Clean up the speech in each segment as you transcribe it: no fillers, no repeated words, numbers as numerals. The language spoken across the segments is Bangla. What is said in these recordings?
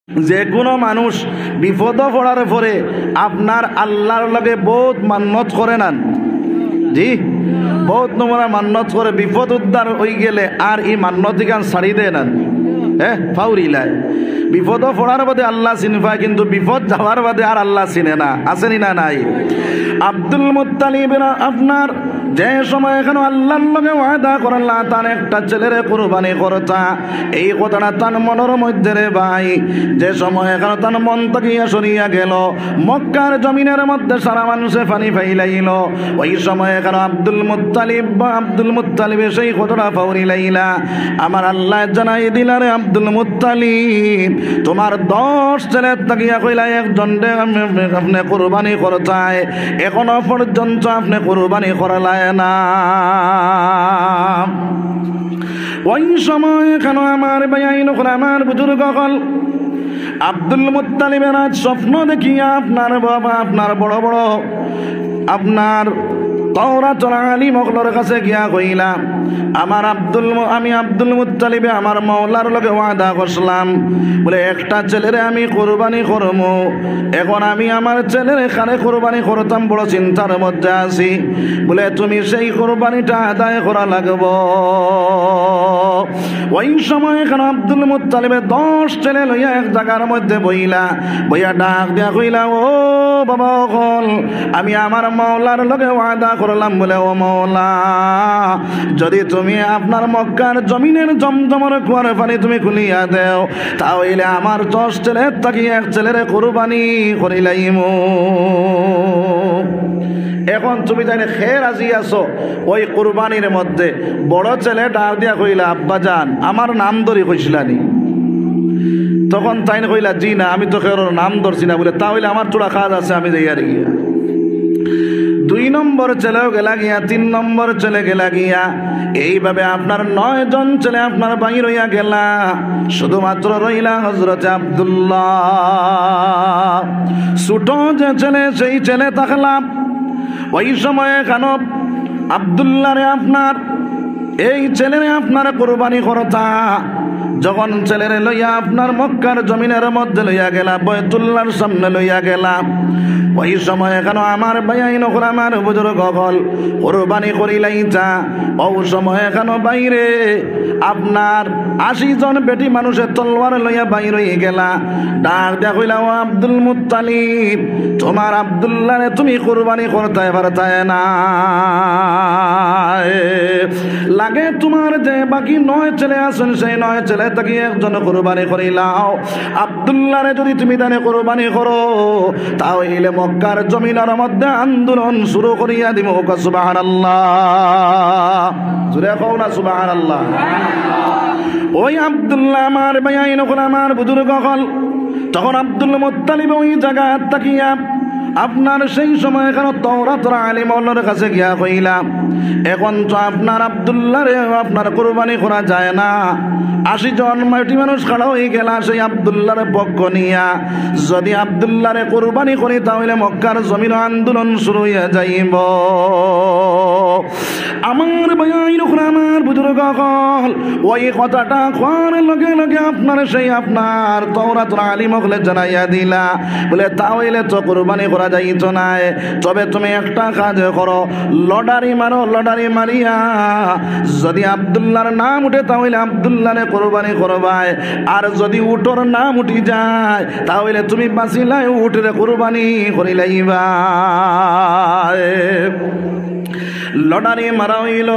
যে কোনো মানুষ বিপদ পড়ার পরে আপনার আল্লাহর লগে বহুত মান্নত করে নেন, জি বহুত নমুনা মান্নত করে, বিপদ উদ্ধার হয়ে গেলে আর এই মান্নত গান ছাড়ি দেয় নেন, হ্যাঁ ফাউরিলায় বিপদ পড়ার বাদে আল্লাহ চিনি পায়, কিন্তু বিপদ যাওয়ার বাদে আর আল্লাহ চিনে না, আসেনি না নাই? আব্দুল মুত্তালিব আপনার যে সময় এখানে আল্লাহর লগে ওয়াদা করলা তার একটা ছেলেরে কুরবানি করতা, এই কথাটা তার মনের মধ্যে রে ভাই, যে সময় এখানে তার মন তাকিয়া সরিয়া গেল, মক্কার জমিনের মধ্যে সারা মানুষে পানি ফাইলাইল, ওই সময় এখানে আব্দুল মুত্তালিব সেই কথাটা ফাউরি লাইলা, আমার আল্লাহ জানাই দিলারে আব্দুল মুত্তালিব তোমার 10 ছেলে তাকিয়া কইলা একজন আপনি কুরবানি করতায়, এখনো পর্যন্ত আপনি কুরবানি করলায় না। ওই সময় কেন আমার ভাইয়াইন আমার বুজুর্গ হল আব্দুল মুত্তালিবের আজ স্বপ্ন দেখিয়া আপনার বাবা আপনার বড় বড় আপনার তাওরাতুল আলিম ওগুলোর কাছে গিয়া কইলাম আমি আব্দুল মুত্তালিবে আমার মাওলার লগে ওয়াদা করলাম, বলে একটা ছেলেরে আমি কুরবানি করব, এখন আমি আমার ছেলের এখানে কুরবানি করতাম বড় চিন্তার মধ্যে আছি, বলে তুমি সেই কুরবানিটা আদায় করা লাগবে। ওই সময় এখানে আব্দুল মুত্তালিবে 10 ছেলে লইয়া এক জায়গার মধ্যে বইয়া ডাক দিয়া কইলা, ও বাবা হল আমি আমার মাওলার লগে ওয়াদা করলাম, বলে ও মাওলা যদি তুমি আপনার মক্কার জমিনের জমজমের কুয়ার পানি তুমি খুলিয়া দেও, তাহলে আমার 10 ছেলের থাকি এক ছেলের কুরবানি করিলাইম। এখন তুমি জানি খের আজি আছো ওই কুরবানির মধ্যে, বড় ছেলে ডাক দিয়া কইলা, আব্বা জান আমার নাম ধরি কইছিলানি? তখন তাই কইলা, জি না আমি তো খের নাম ধরছি না, বলে তাহলে আমার তোরা কাজ আছে, আমি যাই আর গিয়া। 2 নম্বর ছেলেও গেলা গিয়া, 3 নম্বর ছেলে গেলা গিয়া, এইভাবে আপনার 9 জন ছেলে আপনার বাইর হইয়া গেলা, শুধুমাত্র রইলা হযরতে আব্দুল্লাহ ছোট যে ছেলে, সেই ছেলে থাকলাম। ওই সময়ে কেন আব্দুল্লাহরে আপনার এই ছেলেরে আপনার কুরবানি করতা, যখন ছেলেরে লইয়া আপনার মক্কার জমিনের মধ্যে লইয়া গেলা, বাইতুল্লাহর সামনে লইয়া গেলা, ওই সময় কেন আমার ভাইয়াইন আমার বুজুর্গ হল কুরবানি করিলাইতা, ওই সময় কেন বাইরে আপনার 80 জন বেটি মানুষের তলোয়ার লইয়া বাইর হয়ে গেলা, ডাক দিয়া কইলা, ও আব্দুল মুত্তালিব তোমার আব্দুল্লাহরে তুমি কুরবানি করতে পারতায় না, লাগে তোমার যে বাকি 9 ছেলে আছেন সেই 9 ছেলে তাকে একজন কুরবানি করিলাও, আব্দুল্লাহরে যদি তুমি তানে কুরবানি করো তাহলে মক্কার জমিনের মধ্যে আন্দোলন শুরু করিয়া দিব। সুবহানাল্লাহ, জোরে কও না সুবহানাল্লাহ। ওই আব্দুল্লাহ আমার ভাইয়াইন আমার বুজুর্গ হল, তখন আব্দুল মুত্তালিব ওই জায়গা তাকিয়া আপনার সেই সময় এখানে তাওরাতুল আলিম ওগুলোর কাছে গিয়া কইলাম, এখন তো আপনার আব্দুল্লাহরে আপনার কুরবানি করা যায় না, 80 জন মাটি মানুষ খাড়া হয়ে গেলা সেই আব্দুল্লাহরে পক্ষ নিয়া, যদি আব্দুল্লাহরে কুরবানি করি তাহলে মক্কার জমিন আন্দোলন শুরু হয়ে যাইব। আমার ভাইয়াইন আমার বুজুর্গ হল ওই কথাটা কোয়ার লগে লগে আপনার সেই আপনার তাওরাতুল আলিম ওগুলো জানাইয়া দিলা, বলে তাহলে তো কুরবানি করা যাইত না, তবে তুমি একটা কাজ করো, লটারি মারো, লটারি মারিয়া যদি আব্দুল্লাহর নাম উঠে তাহলে আব্দুল্লাহরে কুরবানি করবাই, আর যদি উটোর নাম উঠি যায় তাহলে তুমি বাঁচিলাই উঠে কুরবানি করিলাইবা। লটারি মারা হইল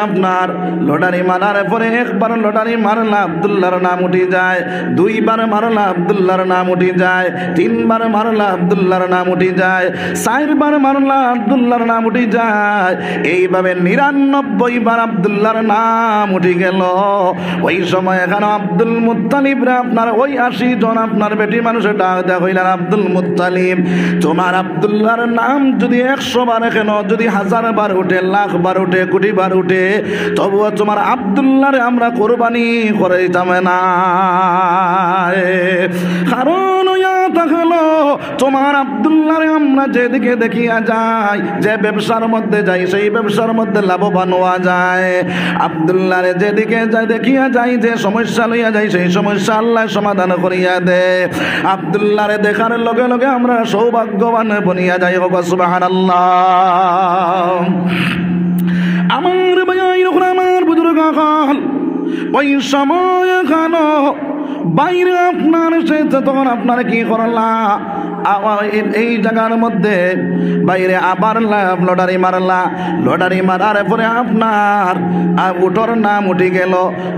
আপনার, লটারি মারার পরে একবার লটারি মারলা আব্দুল্লাহর নাম উঠে যায়, 2 বার মারলা আব্দুল্লাহর নাম উঠে যায়, 3 বার মারলা আব্দুল্লাহর নাম উঠে যায়, 4 বার মারলা আব্দুল্লাহর নাম উঠে যায়, এইভাবে 99 বার আব্দুল্লাহর নাম উঠে গেল। ওই সময় এখানে আব্দুল মুত্তালিবরা আপনার ওই 80 জন আপনার বেটি মানুষের ডাক দেয়া হইলেন, আব্দুল মুত্তালিব তোমার আব্দুল্লাহর নাম যদি 100 বার কেন, যদি 1000 বার উঠে, 1,00,000 বার উঠে, কোটি বার উঠে, তবুও তোমার আব্দুল্লাহরে আমরা কুরবানি করে দিতাম না, কারণ থাকলো তোমার আব্দুল্লাহ আল্লাহরে আমরা যেদিকে দেখিয়া যাই, যে ব্যবসার মধ্যে যাই, সেই ব্যবসার মধ্যে লাভবান হওয়া যায়। আব্দুল্লাহরে যেদিকে যাই দেখিয়া যাই, যে সমস্যা লইয়া যাই, সেই সমস্যা আল্লাহ সমাধান করিয়া দে। আব্দুল্লাহরে দেখার লগে লগে আমরা সৌভাগ্যবান বনিয়া যাই। সুবহানাল্লাহ। আমার ভাই আমার বুজুর্গ হল ওই সময় খানো বাইরে আপনার সাথে তখন আপনারা কি করলা, এই জায়গার মধ্যে বাইরে আবার লটারি মারলা। লটারি মারার পরে আপনার উঠোর নাম উঠে গেল,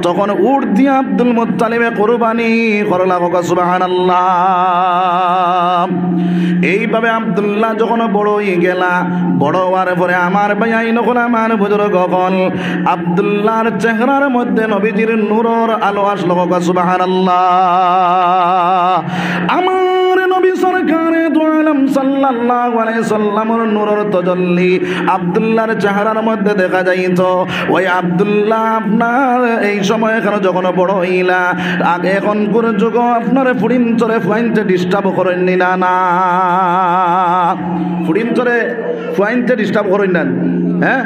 তখন উঠ দিয়ে আব্দুল মুত্তালিবে কুরবানি করলা। সুবহানাল্লাহ। এইভাবে আব্দুল্লাহ যখন বড় হয়ে গেলা, বড় হওয়ার পরে আমার ভাই নকল আমার বুজুর্গ হল আব্দুল্লাহর চেহারার মধ্যে নবীজির নূরের আলো আসলো। সুবহানাল্লাহ। আমার নবী সরকারে দু আলম সাল্লাল্লাহু আলাইহি সাল্লামের নূরের তাজাল্লি আব্দুল্লাহর চেহারার মধ্যে দেখা যাইত। ওই আব্দুল্লাহ আপনার এই সময় এখানে যখন বড় হইলা, আগে এখন কোন যুগ আপনার ফুডিম চরে ফাইনতে ডিস্টার্ব করেননি না, না ফুডিম চরে ফাইনতে ডিস্টার্ব করেন না। হ্যাঁ,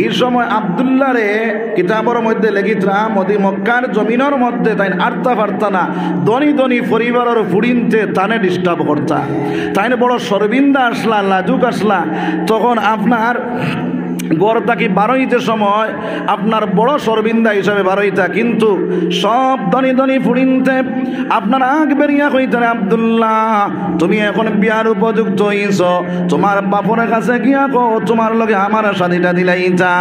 এই সময় আব্দুল্লাহরে কিতাবের মধ্যে লেখিতরা মদি মক্কার জমিনের মধ্যে তাই আর্তা ফার্তা না ধনী ধনী পরিবারের ফুড়িনতে তানে ডিস্টার্ব করতা। তাই বড় সরবিন্দা আসলা, লাজুক আসলা, তখন আপনার গড় থাকি বারোইতে সময় আপনার বড় সরবিন্দা হিসাবে বারোইতা, কিন্তু সব ধনী ধনী ফুড়িনতে আপনার আগ বেরিয়া কইতেন আব্দুল্লাহ তুমি এখন বিয়ার উপযুক্ত হইছ, তোমার বাপনের কাছে গিয়া কো তোমার লগে আমার শাদিটা দিলাইতা।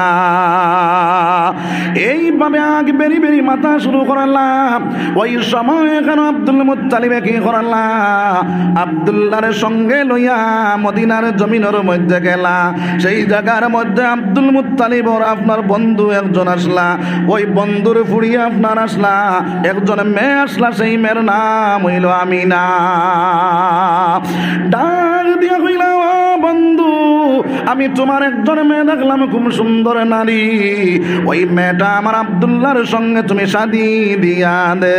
এইভাবে আগ বেরি বেরি মাথা শুরু করালাম। ওই সময় কেন আব্দুল মুত্তালিবে কি করালাম, আব্দুল্লাহর সঙ্গে লইয়া মদিনার জমিনের মধ্যে গেলা। সেই জায়গার মধ্যে আব্দুল মুত্তালিবর আপনার বন্ধু একজন আসলা, ওই বন্ধুর ফুড়িয়ে আপনার আসলা একজন মেয়ে আসলা, সেই মেয়ের নাম হইল আমিনা। ডাক দিয়া কইলা ও বন্ধু, আমি তোমার একজন মেয়ে দেখলাম খুব সুন্দর নারী, ওই মেয়েটা আমার আব্দুল্লাহর সঙ্গে তুমি শাদি দিয়া দে।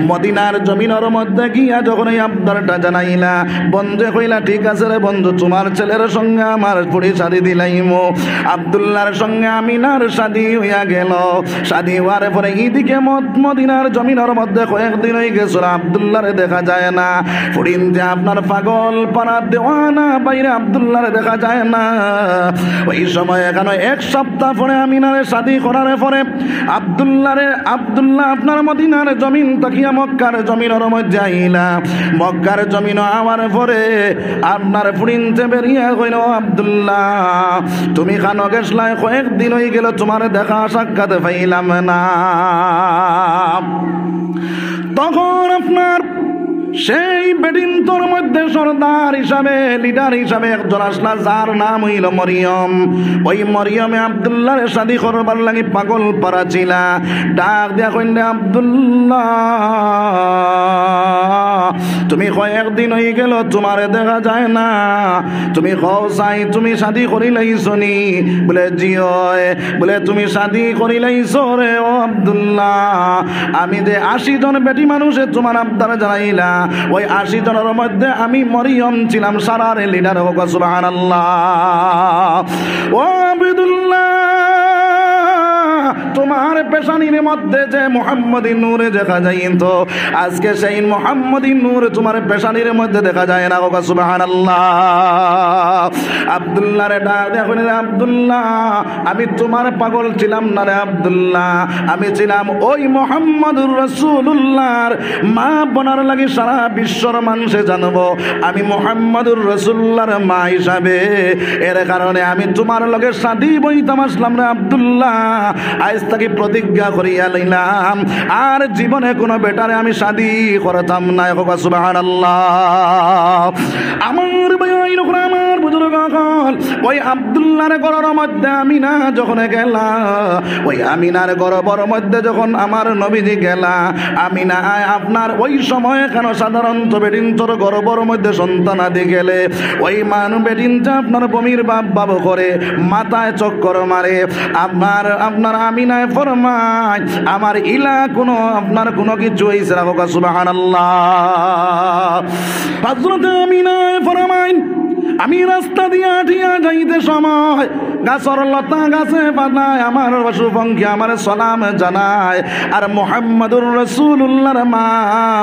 মদিনার জমিনের মধ্যে গিয়া যখন এই আব্দারটা জানাইলা, বন্ধু কইলা ঠিক আছে রে বন্ধু, তোমার ছেলের সঙ্গে আমার পুরি শাদি দিলাইমো। আব্দুল্লাহর সঙ্গে আমিনার শাদি হইয়া গেল। শাদি হওয়ার পরে এইদিকে মদিনার জমিনের মধ্যে কয়েকদিন হয়ে গেছিল, আব্দুল্লাহরে দেখা যায় না। ফুরিনতে আপনার পাগল পাড়ার দেওয়ানা বাইরে আব্দুল্লাহরে দেখা যায় না। ওই সময় এখানে এক সপ্তাহ পরে আমিনারে শাদি করার পরে আব্দুল্লাহ আপনার মদিনার জমিন তাকিয়া মক্কার জমিনের মধ্যে আইলা। মক্কার জমিন আওয়ার পরে আপনার ফুরিনতে বেরিয়ে কইল আব্দুল্লাহ তুমি খানো গেছলাই, কয়েকদিন হয়ে গেল তোমার দেখা সাক্ষাৎ পাইলাম না। তখন আপনার সেই বেডিন্তর মধ্যে সর্দার হিসাবে লিডার হিসাবে একজন আসলা, যার নাম হইল মরিয়ম। ওই মরিয়মে আব্দুল্লাহর শাদি করবার লাগি পাগল পারা ছিলা। ডাক দিয়া কইলে আব্দুল্লাহ তুমি কয়েকদিন হয়ে গেল তোমারে দেখা যায় না, তুমি কও চাই তুমি শাদি করিলাইছ নি? বলে জি হয়। বলে তুমি শাদি করিলাইছ রে ও আব্দুল্লাহ, আমি যে 80 জন বেটি মানুষে তোমার আব্দার জানাইলা, ওই 80 জনের মধ্যে আমি মরিয়ম ছিলাম সারার লিডার। হোক সুবহানাল্লাহ। ও আব্দুল্লাহ তোমার পেশানির মধ্যে যে মুহাম্মদী নূরে দেখা যায়, তো আজকে সেই মুহাম্মদী নূর তোমার পেশানির মধ্যে দেখা যায় না। হোক সুবহানাল্লাহ। আব্দুল্লাহ রে ডাক দেখুন, আব্দুল্লাহ আমি তোমার পাগল ছিলাম না রে আব্দুল্লাহ, আমি ছিলাম ওই মুহাম্মদুর রাসূলুল্লাহর মা বোনার লাগি সারা বিশ্বর মানুষে জানবো আমি মুহাম্মদুর রাসূলুল্লাহর মা হিসাবে। এর কারণে আমি তোমার লগে শাদি বইতাম আসলাম রে আব্দুল্লাহ। আজ থেকে প্রতিজ্ঞা করিয়া লইলাম আর জীবনে কোনো বেটারে আমি শাদি করতাম না। সুবহানাল্লাহ। আমার ভাই ভাই আমার বুজুর্গ হল ওই আব্দুল্লাহর ঘরের মধ্যে আমিনা যখন গেলা ওই আমিনার ঘরের মধ্যে যখন আমার নবীজি গেলা আমিনা আপনার ওই সময় কেন সাধারণত বেডিনতর ঘরের মধ্যে সন্তান আদি গেলে ওই মানু বেডিনটা আপনার বমির বাপ করে মাথায় চক্কর মারে আপনার আমিনায় ফরমায় আমার ইলা কোনো আপনার কোনো কিছু হইছে না কোকা সুবহানাল্লাহ হযরত আমিনায় ফরমায় আমি রাস্তা দিয়া ঠিয়া যাইতে সময় গাছর লতা গাছে পাতায় আমার পশুপঙ্খী আমার সালাম জানায় আর মুহাম্মাদুর রাসূলুল্লাহর মা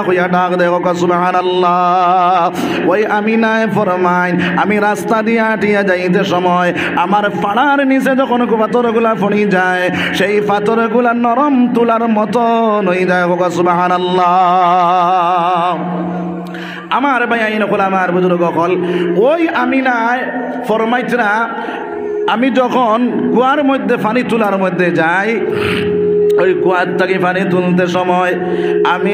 হইয়া ডাক দেও সুবহানাল্লাহ ওই আমিনায় ফরমায় আমি রাস্তা দিয়া ঠিয়া যাইতে সময় আমার পাড়ার নিচে যখন পাথরগুলা ফণি যায় সেই পাথরগুলা নরম তুলার মতন হয়ে যায় সুবহানাল্লাহ আমার ভাই আইন হল আমার বুজুর্গ হল ওই আমিনায় ফরমাইতরা আমি যখন কুয়ার মধ্যে পানি তোলার মধ্যে যাই ওই কুয়ার থেকে পানি তুলতে সময় আমি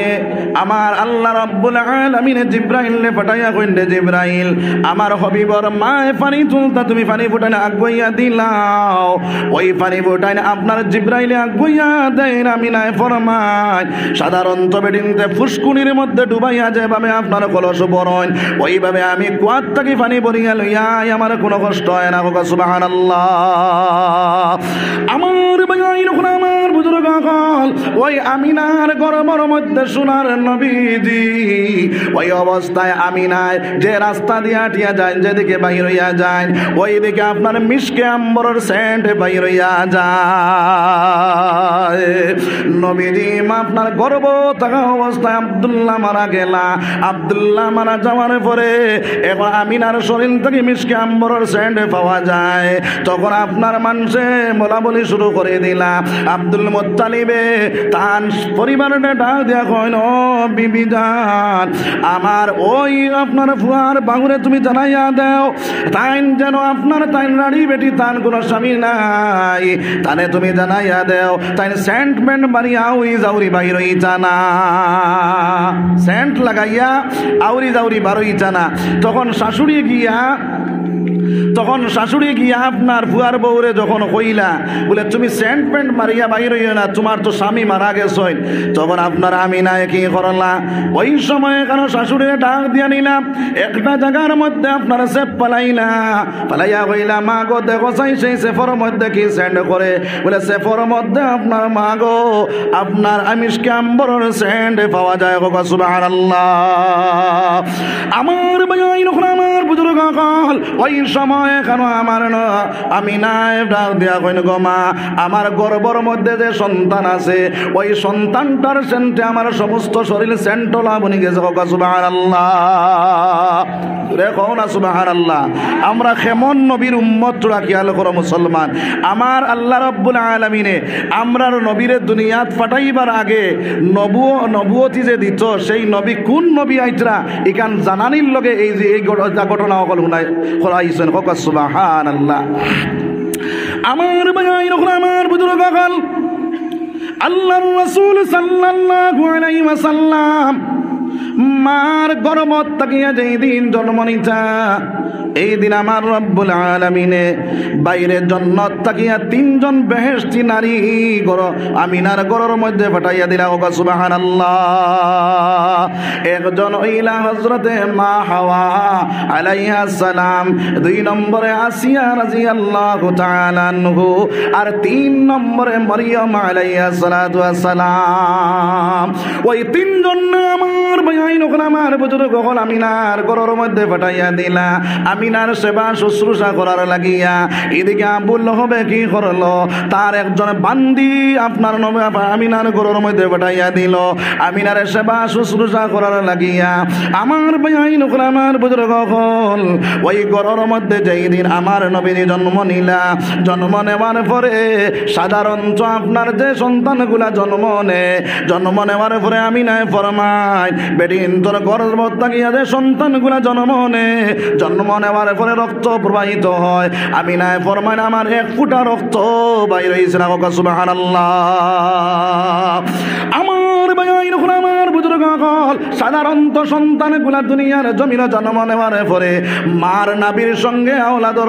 আমার আল্লাহ রাব্বুল আলামিন জিব্রাইলকে পাঠাইয়া কইন রে জিব্রাইল আমার হাবিবর মায় পানি তুলতা তুমি পানি ফুটাইনা আগুইয়া দিলাও ওই পানি ফুটাইনা আপনার জিব্রাইলে আগুইয়া দেন আমিনায় ফরমায় সাধারণত বেডিনতে ফুসকুনির মধ্যে ডুবাইয়া যেভাবে আপনার কলস বরণ ওইভাবে আমি কুয়ার থেকে পানি ভরিয়া লইয়া আমার কোনো কষ্ট হয় না সুবহানাল্লাহ আমার ভাই আমার বুজুর্গ ওই আমিনার গরমের মধ্যে সোনার নবীজি ওই অবস্থায় আমিনায় যে রাস্তা দিয়া টিয়া যায় যেদিকে বাইর হইয়া যায় ওই দিকে আপনার মিশকে আম্বরের সেন্ট বাইর হইয়া যায় নবীজি আপনার গর্ব থাকা অবস্থায় আব্দুল্লাহ মারা গেলা আব্দুল্লাহ মারা যাওয়ার পরে এখন আমিনার শরীর থেকে মিশকে আম্বরের সেন্ট পাওয়া যায় তখন আপনার মানুষে বলা বলি শুরু করে দিলা আব্দুল মুত্তালিবে তান পরিবারটা ডাক দেয়া কইন ও বিবি জান আমার ওই আপনার ফুয়ার বাহুরে তুমি জানাইয়া দাও তাইন যেন আপনার তাইন রাড়ি বেটি তান কোনো স্বামী নাই তানে তুমি জানাইয়া দাও তাইন সেন্টমেন্ট বানিয়া ওই যাউরি বাহির হই জানা সেন্ট লাগাইয়া আউরি যাউরি বারোই জানা তখন শাশুড়ি গিয়া আপনার ফুয়ার বউরে যখন কইলা বলে তুমি সেন্টমেন্ট মারিয়া বাইর হইও না তোমার তো স্বামী মারা গেছেন তখন আপনার আমিনায় কি করলা ওই সময় কেন শাশুড়িরে ডাক দিয়া নিলাম একটা জায়গার মধ্যে আপনার সেফ পালাইয়া কইলা মা গো দেখো চাই সেই সেফর মধ্যে কি সেন্ট করে বলে সেফর মধ্যে আপনার মা গো আপনার আমিষকে আম্বরের সেন্ট পাওয়া যায় সুবহানাল্লাহ আমার ভাই আমার বুজুর্গ হল ওই সময় কেন আমার আমিনায় ডাক দেয়া কইন গো মা আমার গর্ভের মধ্যে যে সন্তান আছে ওই সন্তানটার সেন্টে আমার সমস্ত শরীর সেন্টলা বনি গেছে সুবহানাল্লাহ দেখো না সুবহানাল্লাহ আমরা কেমন নবীর উম্মত তোরা খেয়াল করো মুসলমান আমার আল্লাহ রাব্বুল আলামিনে আমরার নবীরে দুনিয়াত পাঠাইবার আগে নবুয়তি যে দিত সেই নবী কোন নবী আইতরা ইকান জানানির লগে এই যে এই ঘটনা সকল শুনাইছেন সুবহানাল্লাহ আমার ভাই আমার বুজুর্গ হল আল্লাহর রাসূল সাল্লাল্লাহু আলাইহি ওয়াসাল্লাম মার গর্ভত তাকিয়া যেই দিন জন্ম নিতা এই দিন আমার রব্বুল আলামিনে বাইরে জান্নাত তাকিয়া তিনজন বেহেশতি নারী আমিনার ঘরের মধ্যে পাঠাইয়া দিলা সুবহানাল্লাহ একজন হইলা হযরতে মা হাওয়া আলাইহা সালাম দুই নম্বরে আসিয়া রাদিয়াল্লাহু তাআলা আনহু আর তিন নম্বরে মারইয়াম আলাইহা সালাতু ওয়াস সালাম ওই তিনজন আমার ভাই আমার বুজুর্গ হল আমিনার ঘরের মধ্যে পাঠাইয়া দিলা আমিনার সেবা শুশ্রূষা করার লাগিয়া এদিকে আবুল হবে কি করলো তার একজন বান্দি আপনার আমিনার ঘরের মধ্যে পাঠাইয়া দিল আমিনার সেবা শুশ্রূষা করার লাগিয়া আমার ভাই আমার বুজুর্গ হল ওই ঘরের মধ্যে যেই দিন আমার নবীর জন্ম নিলা জন্ম নেওয়ার পরে সাধারণত আপনার যে সন্তানগুলা জন্ম নেওয়ার পরে আমিনায় ফরমায় বেডিন তোর গর্ভত থাকিয়া যে সন্তানগুলা জন্ম নেওয়ার পরে রক্ত প্রবাহিত হয় আমিনায় ফরমায় আমার এক ফুটা রক্ত বাইর হইছে না সুবহানাল্লাহ আমার ভাই আমার বুজুর্গ হল সাধারণত সন্তানগুলা দুনিয়ার জমিনে জন্ম নেওয়ার পরে মার নাবির সঙ্গে আওলাদর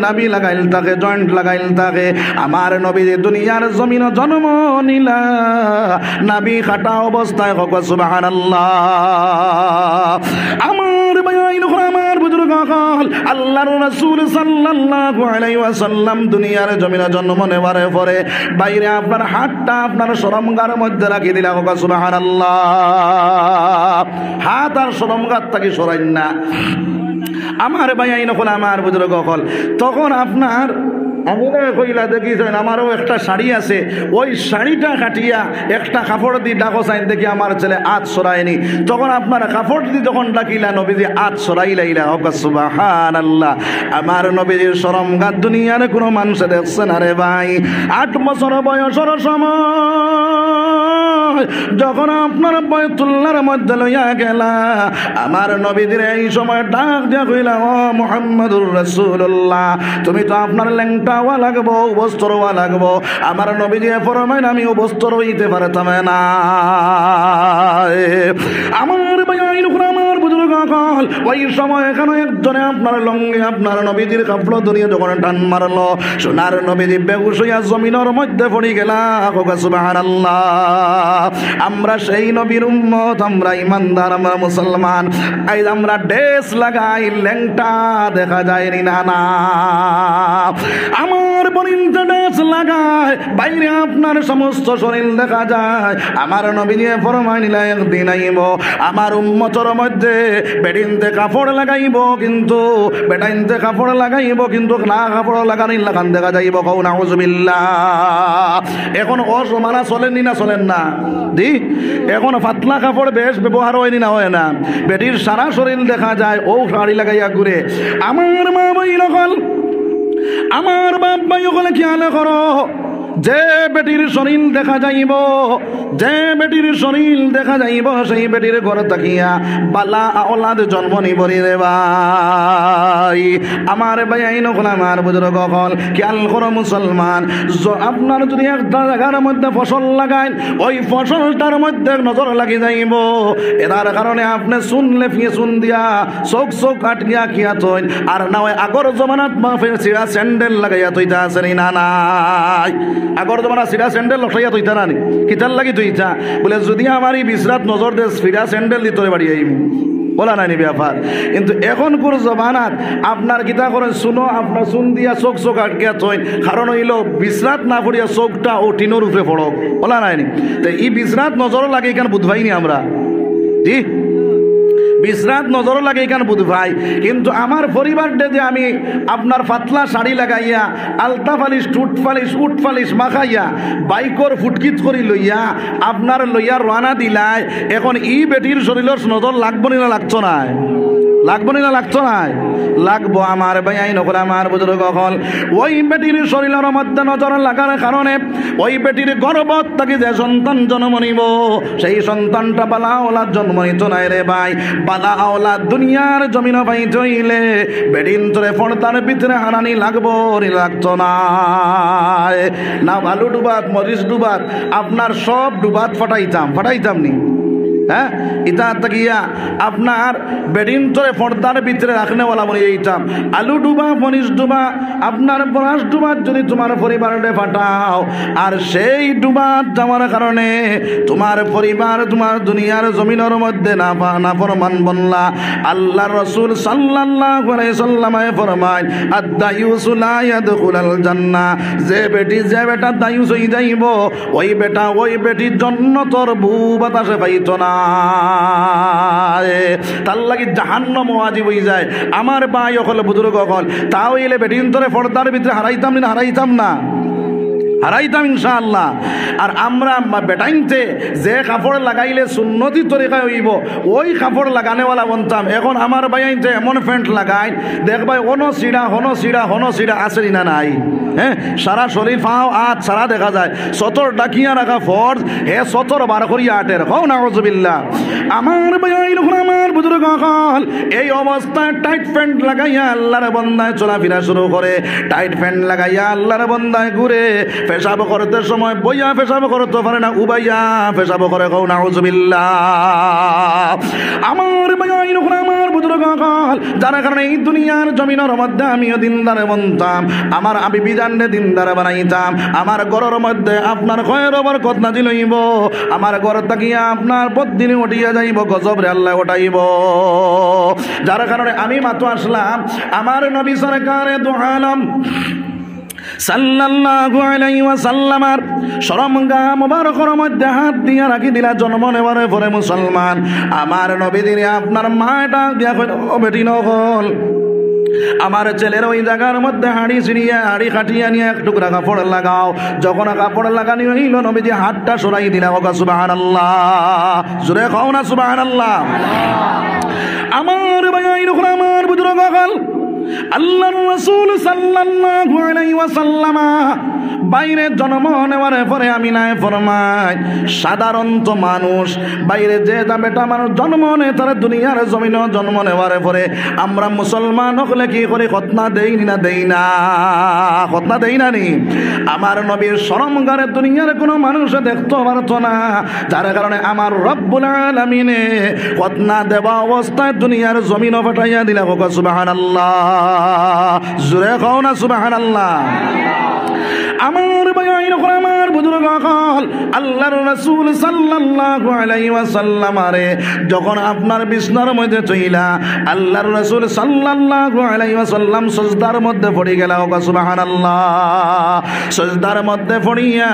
নাবি লাগাইল থাকে, জয়েন্ট লাগাইল থাকে। আমার নবী যে দুনিয়ার জমিনে জন্ম নিলা নাবি কাটা অবস্থায় হোক সুবহানাল্লাহ। আমার ভাইয়াইন আমার বুজুর্গ হল আল্লাহর রাসূল সাল্লাল্লাহু আলাইহি ওয়াসাল্লাম দুনিয়ার জমিনে জন্ম নেওয়ার পরে বাইরে আপনার হাতটা আপনার শরমগার মধ্যে রাখি দিলা হোক সুবহানাল্লাহ। হাত আর শরমগার থেকে সরাইন না। আমার ভাইয়াইন হল আমার বুজুর্গ হল তখন আপনার আমি না কইলা দেখিছেন আমারও একটা শাড়ি আছে, ওই শাড়িটা কাটিয়া একটা কাপড় দিয়ে ডাকো চাইন দেখি আমার ছেলে আত সরায়নি। তখন আপনার কাপড় দিয়ে যখন ডাকিলা নবীজি আত সরাই লাইলা হোক সুবহানাল্লাহ। আমার নবীজির শরমগার দুনিয়ার কোনো মানুষ দেখছে না রে ভাই। 8 বছর বয়সের সময় যখন আপনার বাইতুল্লাহর মধ্যে লইয়া গেলা আমার নবীজির এই সময় ডাক দিয়া কইলা ও মুহাম্মদুর রাসূলুল্লাহ তুমি তো আপনার ল্যাংটা লাগবো বস্ত্র লাগবো। আমার নবীজি ফরমাইন আমি ও বস্ত্র হইতে পারতাম না। আমার ভাইয়াইন আমার বুজুর্গ হল ওই সময় এখানে একজনে আপনার লঙ্গে আপনার নবীজির কাপড় ধরিয়ে যখন টান মারলো সোনার নবীজি বেহুশ হইয়া জমিনের মধ্যে পড়ে গেলা সুবহানাল্লাহ। আমরা সেই নবীর উম্মত, আমরা ইমানদার, আমরা মুসলমান। আজ আমরা ড্রেস লাগাই ল্যাংটা দেখা যায় না না। আমার বনিন্দা ড্রেস লাগায় বাইরে আপনার সমস্ত শরীর দেখা যায়। আমার নবী ফরমান নিলা একদিন আইব আমার উম্মতের মধ্যে বেডিনতে কাপড় লাগাইব কিন্তু বেটাইনতে কাপড় লাগাইব কিন্তু না কাপড় লাগানি লাগান দেখা যাইব। কও নাউজুবিল্লাহ। এখন ও জমানা চলেননি না চলেন না দি? এখন পাতলা কাপড় বেশ ব্যবহার হয়নি না হয় না? বেটির সারা শরীর দেখা যায় ও শাড়ি লাগাইয়া ঘুরে। আমার মা বই নকল আমার বাপ ভাই ওখানে খেয়াল করো যে বেটির শরীর দেখা যাইব, যে বেটির শরীর দেখা যাইব সেই বেটির ঘরে তাকিয়া বালা আওলাদ জন্ম নিব রে ভাই। আমার ভাই আইন আমার বুজুর্গ হল খেয়াল করো মুসলমান, আপনার যদি একটা জায়গার মধ্যে ফসল লাগায় ওই ফসলটার মধ্যে নজর লাগি যাইব। এটার কারণে আপনি শুনলে ফিয়ে শুন দিয়া চোখ চোখ কাটিয়া খিয়া তৈন আর না হয় আগর জমানাত মাফের সিরা স্যান্ডেল লাগাইয়া তৈতা আছে না নাই? আগর জমানা সিরা স্যান্ডেল লসাইয়া তৈতা না কিতার লাগি তৈতা বলে যদি আমার এই বিশ্রাত নজর দে সিরা স্যান্ডেল দিতে বাড়ি আইব বলা নাই ব্যাপার। কিন্তু এখন কোন জমানাত আপনার কিতা করেন শুনো আপনার শুন দিয়া চোখ চোখ আটকিয়া থইন কারণ হইল বিশ্রাত না পড়িয়া চোখটা ও টিনোর উপরে পড়ক বলা নাই। তো এই বিশ্রাত নজর লাগে এখানে বুঝবাইনি আমরা জি বিশ্রাত নজর লাগে এখানে বুধ ভাই। কিন্তু আমার পরিবার যে আমি আপনার পাতলা শাড়ি লাগাইয়া আলতা ফালিশ টুট ফালিশ উট ফালিশ মাখাইয়া বাইকর ফুটকিত করি লইয়া আপনার লইয়া রানা দিলাই এখন ই বেটির শরীরের নজর লাগবো না লাগতো না? লাগবো না লাগতো না? লাগবো। আমার ভাই নকল আমার বুজুর্গ হল ওই বেটির শরীরের মধ্যে নজর লাগার কারণে ওই বেটির গর্ভত থেকে যে সন্তান জন্ম নিব সেই সন্তানটা বালা ওলাদ জন্ম নিত নাই রে ভাই। বালা ওলাদ দুনিয়ার জমিন পাই চইলে বেডিন তোরে পর্দার ভিতরে হারানি লাগবো লাগতো না? না ভালু ডুবাত মরিচ ডুবাত আপনার সব ডুবাত ফাটাইতাম নি হ্যাঁ ইতা তাকিয়া আপনার বেডিন তোরে পর্দার ভিতরে রাখনেওয়ালা বলে এইতাম আলু ডুবা মরিচ ডুবা আপনার পরাশ ডুবাত যদি তোমার পরিবারে ফাটাও আর সেই ডুবাত যাওয়ার কারণে তোমার পরিবার তোমার দুনিয়ার জমিনের মধ্যে না ফরমান বনলা। আল্লাহ রসুল সাল্লাল্লাহু আলাইহি সাল্লামে ফরমায় আদ-দায়ুসু লা ইয়াদখুলুল জান্নাহ, যে বেটা দায়ুস হই যাইব ওই বেটি জান্নাতের বু বাতাসে পাইতো না। তার লাগি জাহান্নাম ওয়াজিব হয়ে যায়। আমার ভাই হল বুজুর্গ হল তাও এলে বেটিন তোরে পর্দার ভিতরে হারাইতাম না হারাইতাম ইনশাআল্লাহ। আর আমরা বেটাইনতে যে কাপড় লাগাইলে সুন্নতি তরিকায় হইব ওই কাপড় লাগানেওয়ালা বনতাম। এখন আমার বাইনতে এমন প্যান্ট লাগাই দেখবাই হনো সিডা আছে না নাই? হ্যাঁ সারা শরীর পাও আজ সারা দেখা যায় সতর ডাকিয়া রাখা ফর্জ হে সতর বার করিয়া আটের হও নাউজুবিল্লাহ। আমার বাইন আমার বুজুর্গ হল এই অবস্থায় টাইট প্যান্ট লাগাইয়া আল্লাহর বন্দায় চলাফেরা শুরু করে। টাইট প্যান্ট লাগাইয়া আল্লাহর বন্দায় ঘুরে পেশাব করতে সময় বইয়া পেশাব করতে পারে না উবাইয়া পেশাব করে কও নাউজুবিল্লাহ। যার কারণে এই দুনিয়ার জমিনের মধ্যে আমিও দিনদার বনতাম, আমার আমি বিজানরে দিনদার বানাইতাম, আমার ঘরের মধ্যে আপনার খয়ের বরকত নাজিল হইব, আমার ঘর তাকিয়া আপনার প্রতিদিন উঠিয়া যাইব, গজবরে আল্লাহ উঠাইব। যার কারণে আমি মাত্র আসলাম আমার নবী সরকারে দু আলম সাল্লাল্লাহু আলাইহি ওয়াসাল্লামার শরমগা মুবারকের মধ্যে হাত দিয়া রাখি দিলা। জন্ম নেবার পরে মুসলমান আমার নবী দিনে আপনার মাটা দিয়া কই ও বেটি নকল আমার ছেলের ওই জায়গার মধ্যে হাঁড়ি ছিড়িয়া হাঁড়ি খাটিয়া নিয়ে এক টুকরা কাপড় লাগাও। যখন কাপড় লাগানি হইল নবীজি হাতটা সরাই দিলা। ওকা সুবহানাল্লাহ, জোরে কও না সুবহানাল্লাহ। আমার ভাই এরকম আমার বুজুর্গ হল আল্লাহর রাসূল সাল্লাল্লাহু আলাইহি ওয়াসাল্লাম বাইরে জন্ম নেওয়ার পরে আমিনায় ফরমায় সাধারণত মানুষ বাইরে যে বেটা মানুষ জন্ম নেয় তারা দুনিয়ার জমিনে জন্ম নেওয়ার পরে আমরা মুসলমান হলে কি করে খতনা দেই না দেই না, খতনা দেই না নি। আমার নবীর শরমগারে দুনিয়ার কোনো মানুষ দেখতে পারত না, যার কারণে আমার রব্বুল আলামিনে খতনা দেওয়া অবস্থায় দুনিয়ার জমিনও ফাটাইয়া দিলা। সুবহানাল্লাহ, জোরে কও না সুবহানাল্লাহ। আমার ভাই আমার বুজুর্গ হল আল্লাহর রাসূল সাল্লাল্লাহু আলাইহি ওয়াসাল্লাম আরে যখন আপনার বিছনার মধ্যে চইলা আল্লাহর রাসূল সাল্লাল্লাহু আলাইহি ওয়াসাল্লাম সিজদার মধ্যে পড়ে গেল। ওয়া সুবহানাল্লাহ, সিজদার মধ্যে পড়িয়া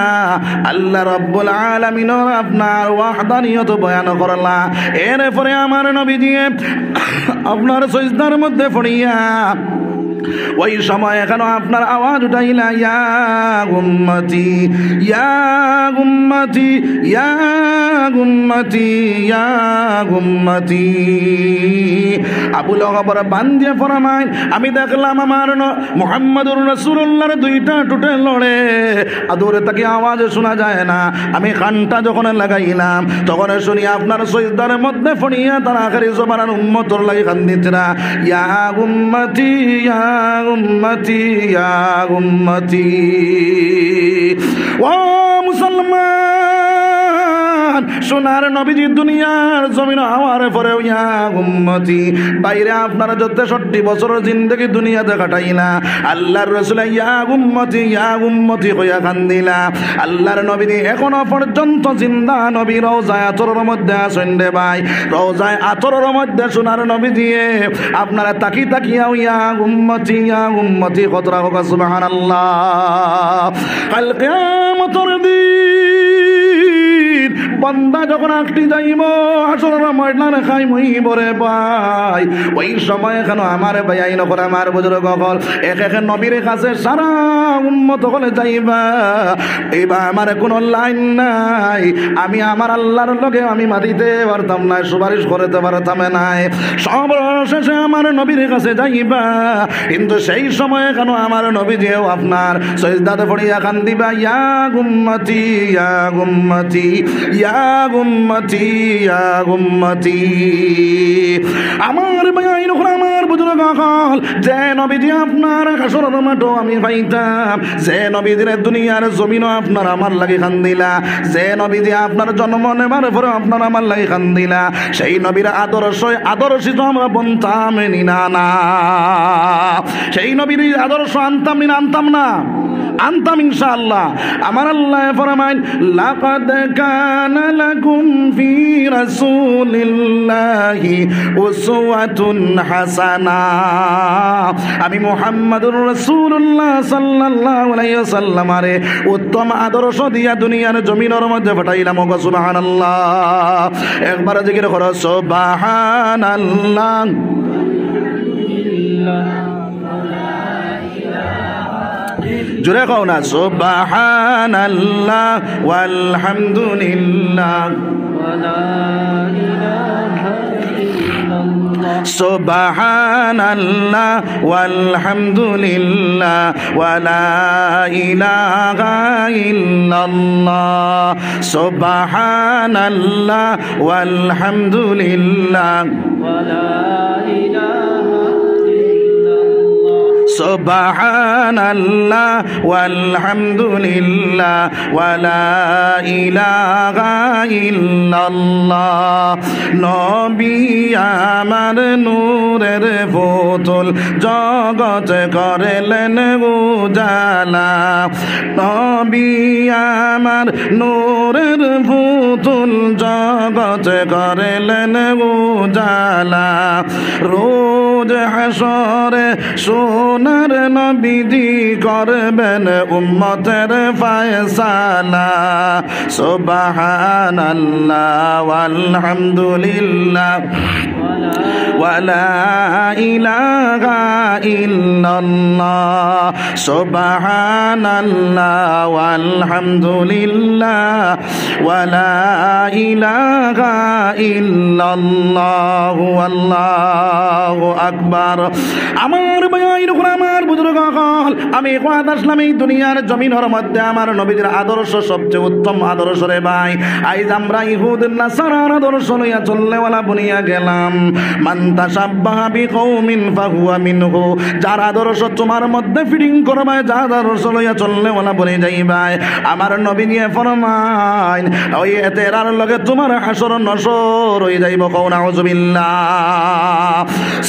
আল্লাহ রাব্বুল আলামিন আপনার ওয়াহদানিয়ত বয়ান করলা। এরপরে আমার নবীজি আপনার সিজদার মধ্যে পড়িয়া ওই সময় এখনো আপনার আওয়াজ উঠাইলা ইয়া উম্মতি ইয়া উম্মতি ইয়া উম্মতি ইয়া উম্মতি। আবু লহবের বান্দিয়ে ফরমায় আমি দেখলাম আমার মুহাম্মদুর রাসূলুল্লাহর দুইটা টুটে লড়ে, আদরে তাকে আওয়াজ শোনা যায় না। আমি কানটা যখন লাগাইলাম তখন শুনি আপনার সিজদার মধ্যে পড়িয়া তার আখেরি জমানার উম্মতর লাগি কান্দিতরা ইয়া উম্মতি ইয়া উম্মতি ইয়া উম্মতি। ও মুসলমান, সোনার নবীজি দুনিয়ার জমিন হওয়ার পরে ইয়া উম্মতি বাইরে আপনারা যত ৬০ বছরের জিন্দেগি দুনিয়াতে কাটাইলা, আল্লাহর রাসূল ইয়া উম্মতি কইয়া কান্দিলা। আল্লাহর নবীজি এখনো পর্যন্ত জিন্দা নবী রওজায়ে আতরের মধ্যে আছেন রে ভাই। রওজায়ে আতরের মধ্যে সোনার নবীজি আপনারা তাকি তাকিয়া ইয়া উম্মতি কতরা হোক। সুবহানাল্লাহ। কাল কিয়ামতের দিন বান্দা যখন আটটি যাইব আসরের ময়দানে খাই মইব রে ভাই, ওই সময় কেন আমার ভাই আইন করে আমার বুজুর্গ হল এক এক নবীর কাছে সারা উম্মত হলে যাইবা। এইবার আমার কোনো লাইন নাই, আমি আমার আল্লাহর লগে আমি মাটিতে পারতাম না, সুপারিশ করতে পারতাম নাই। সব শেষে আমার নবীর কাছে যাইবা, কিন্তু সেই সময় কেন আমার নবী যেও আপনার সিজদাতে পড়িয়া কান্দিবা ইয়া উম্মতি ইয়া উম্মতি ইয়া উম্মতি ইয়া উম্মতি। আমার ভাই আমার বুজুর্গ হল যে নবীজি আপনার হাসরের মাঠও আমি পাইতাম, যে নবীজির দুনিয়ার জমিনও আপনার আমার লাগি কান্দিলা, যে নবীজি আপনার জন্ম নেবার পরে আপনার আমার লাগি কান্দিলা, সেই নবীর আদর্শিত আমরা বনতাম না না, সেই নবীর আদর্শ আনতাম না আনতাম না আনতাম ইনশাআল্লাহ। আমার আল্লাহ ফরমায় লাকাদ কানা লাকুম ফি রাসূলিল্লাহি উসওয়াতুন হাসানা। আমি মুহাম্মদুর রাসূলুল্লাহ সাল্লাল্লাহু আলাইহি ওয়াসাল্লাম আরে উত্তম আদর্শ দিয়া দুনিয়ার জমিনের মধ্যে পাঠাইলাম। ওয়া সুবহানাল্লাহ, একবার জিকির করো সুবহানাল্লাহ। জোরে কও না সুবহানাল্লাহ ওয়ালহামদুলিল্লাহ সুবহানাল্লাহ ওয়ালহামদুলিল্লাহ ওয়ালা ইলাহা ইল্লাল্লাহ সুবহানাল্লাহ ওয়ালহামদুলিল্লাহ ওয়ালা ইলাহা সুবহানাল্লাহ ওয়ালহামদুলিল্লাহ ওয়ালা ইলাহা ইল্লাল্লাহ। নবী আমার নূরের পুতুল, জগৎ করলেন উজালা। নবী আমার নূরের পুতুল, জগৎ করলেন উজালা। রোজ হাসরে সোনার নবীজি করবেন উম্মতের ফয়সালা। সুবহানাল্লাহ ওয়ালহামদুলিল্লাহ ওয়ালা ইলাহা ইল্লাল্লাহ। সুবহানাল্লাহ ওয়ালহামদুলিল্লাহ ওয়ালা ইলাহা ইল্লাল্লাহ আল্লাহু আকবার। আমার ভাইয়ের উপর আমার বুজুর্গ হল, আমি কোয়াত আসলাম এই দুনিয়ার জমিনের মধ্যে আমার নবীর আদর্শ সবচেয়ে উত্তম আদর্শ রে ভাই। আইজ আমরা ইহুদ নাসারার আদর্শ লইয়া চললেওয়ালা বনিয়া গেলাম। মান তাশাব্বাহা বিকওমিন ফাহুয়া মিনহু। যার আদর্শ তোমার মধ্যে ফিটিং করবে, যার আদর্শ লইয়া চললেওয়ালা বনে যাইবাই। আমার নবী নিয়ে ফরমাইন ওই এতেরার লগে তোমার হাসর নসর হয়ে যাইব। কও নাউযুবিল্লাহ।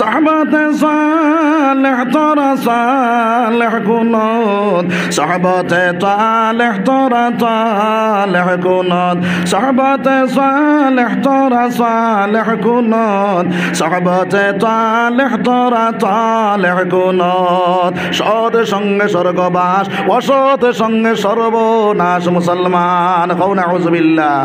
সাহাবাতে সালেহ তোরা সালেহ কুনত, সাহাবাতে সালেহ তোরা সালেহ কুনত, সাহাবাতে সালেহ তোরা সালেহ কুনত, সাহাবাতে সালেহ তোরা সালেহ কুনত। সৎ সঙ্গে স্বর্গবাস, অসৎ সঙ্গে সর্বনাশ মুসলমান। কও নাউযুবিল্লাহ।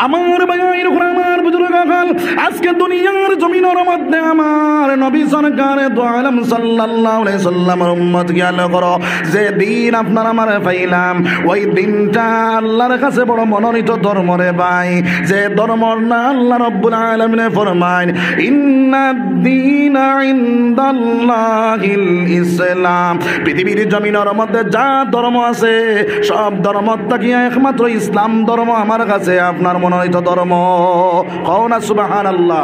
আমার ভাইয়ের উপর আমার বুজুর্গ হল, আজকে দুনিয়ার জমিনের মধ্যে আমার নবী সরকার দু আলম সাল্লাল্লাহু আলাইহি সাল্লামের উম্মত জ্ঞান করো। যে দিন আপনার আমার পাইলাম, ওই দিনটা আল্লাহর কাছে বড় মনোনীত ধর্ম রে ভাই। যে ধর্মর না আল্লাহ রাব্বুল আলামিন ফরমায় ইন্নাদ-দীনা ইনদাল্লাহিল ইসলাম। পৃথিবীর জমিনের মধ্যে যা ধর্ম আছে সব ধর্ম তাকিয়া একমাত্র ইসলাম ধর্ম আমার কাছে আপনার মনোনীত ধর্ম। কও না সুবহানাল্লাহ।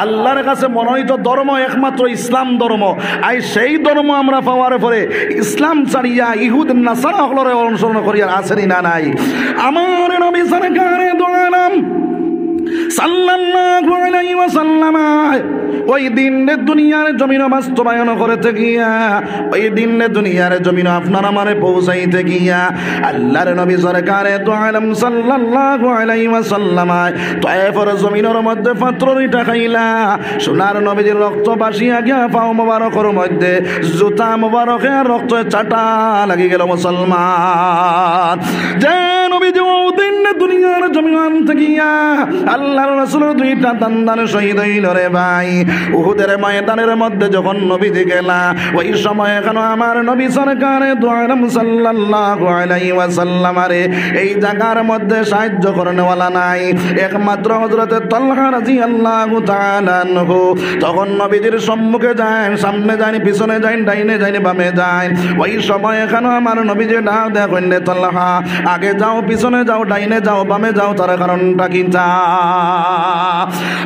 আল্লাহর কাছে মনোনীত ধর্ম একমাত্র ইসলাম ধর্ম। আর সেই ধর্ম আমরা পাওয়ার পরে ইসলাম ছাড়িয়া ইহুদ নাসারা হলরে অনুসরণ করিয়া আসেনি না নাই? আমার নবী সরকারে দু আলম সাল্লাল্লাহু আলাইহি ওয়াসাল্লাম ওই দিনে দুনিয়ার জমিন বাস্তবায়ন করতে গিয়া, ওই দিনে দুনিয়ার জমিন আপনার আমারে পৌঁছাইতে গিয়া আল্লাহর নবী সরকারে দু আলম সাল্লাল্লাহু আলাইহি ওয়াসাল্লাম তায়েফের জমিনের মধ্যে পাথরটা খাইলা। সোনার নবীর রক্ত বাসিয়া গিয়া পাও মোবারকের মধ্যে জুতা মোবারকে রক্ত চাটা লাগি গেল মুসলমান। যে নবী যে ওই দিনে দুনিয়ার জমিন আনতে গিয়া আল্লাহর রাসূলের দুইটা দান্দান শহীদ হইল রে ভাই। উহুদের ময়দানের মধ্যে যখন নবীজি গেলা, ওই সময় কেন আমার নবী সরকারে দু আলম সাল্লাল্লাহু আলাইহি ওয়াসাল্লাম রে এই জায়গার মধ্যে সাহায্য করনেওয়ালা নাই, একমাত্র হযরতে তালহা রাদিয়াল্লাহু তাআলা আনহু। তখন নবীজির সম্মুখে যায়, সামনে যায়, পিছনে যায়, ডাইনে যায়, বামে যায়। ওই সময় কেন আমার নবীজি ডাক দেয়া কইলে তালহা আগে যাও, পিছনে যাও, ডাইনে যাও, বামে যাও, তার কারণটা কি?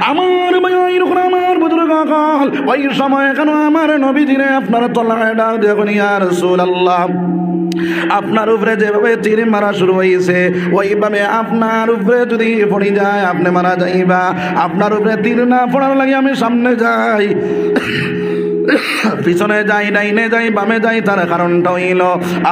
আমার ভাইয়ের উপর আমার বুজুর্গ হল, ওই সময় কেন আমার নবীজিরে আপনার তলায় ডাক দেখুন ইয়া রাসূলুল্লাহ, আপনার উপরে যেভাবে তীর মারা শুরু হয়েছে ওইভাবে আপনার উপরে যদি পড়ে যায় আপনি মারা যাইবা। আপনার উপরে তীর না পড়ার লাগে আমি সামনে যাই, পিছনে যাই, ডাইনে যাই, বামে যাই, তার কারণটা হইল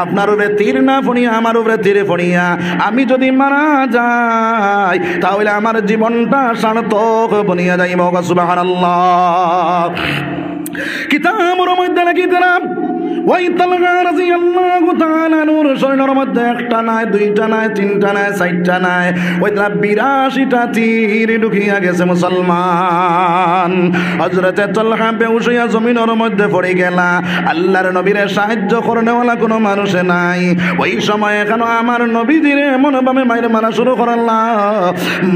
আপনার উপরে তীর না পড়িয়া আমার উপরে তীরে পড়িয়া আমি যদি মারা যাই তাহলে আমার জীবনটা সার্থক বনিয়া যাইব। সুবহানাল্লাহ। কিতাবের মধ্যে লিখিতেন ওই তালহা রাদিয়াল্লাহু তাআলা নূর শরীরের মধ্যে একটা নাই, দুইটা নাই, তিনটা নাই, চারটা নাই, ওই 82টা তীর ঢুকিয়া গেছে মুসলমান। হযরতে তালহা বেহুশ হইয়া জমিনের মধ্যে পড়ে গেলা। আল্লাহর নবীরে সাহায্য করনেওয়ালা কোনো মানুষ নাই। ওই সময় কেন আমার নবীজিরে এমন ভাবে মাইরে মারা শুরু করলা,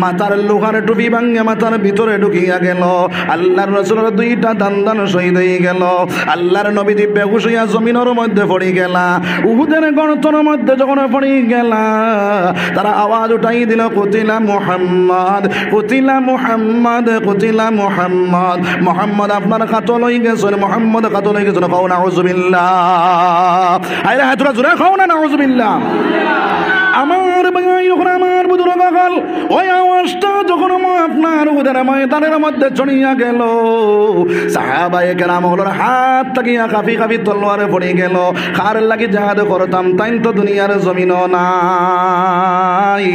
মাথার লোহার টুপি ভাঙিয়া মাথার ভিতরে ঢুকিয়া গেল। আল্লাহর রাসূলের দুইটা দান্দান শহীদ হয়ে গেল। আল্লাহর নবীজি বেহুশ হইয়া হইয়া জমিনের মধ্যে পড়ে গেলা উহুদের গর্তের মধ্যে যখন পড়ে গেলা তারা আওয়াজ উঠাই দিল কুতিলা মুহাম্মদ কুতিলা মুহাম্মদ কুতিলা মুহাম্মদ মুহাম্মদ আপনার কাতল হয়ে গেছেন মুহাম্মদ কাতল হয়ে গেছেন খাও নাউজুবিল্লাহ আইরা হাতুরা জোরে খাও না নাউজুবিল্লাহ আমার ভাই যখন আমার বুজুর্গ হল ওই আওয়াজটা যখন আপনার উহুদের ময়দানের মধ্যে ছড়িয়ে গেল সাহাবায়ে কেরাম হলোর হাত তাকিয়া কাফি কাফি তলোয়ারে পড়ে গেল কার লাগি জাহাদ করতাম তাই তো দুনিয়ার জমিন নাই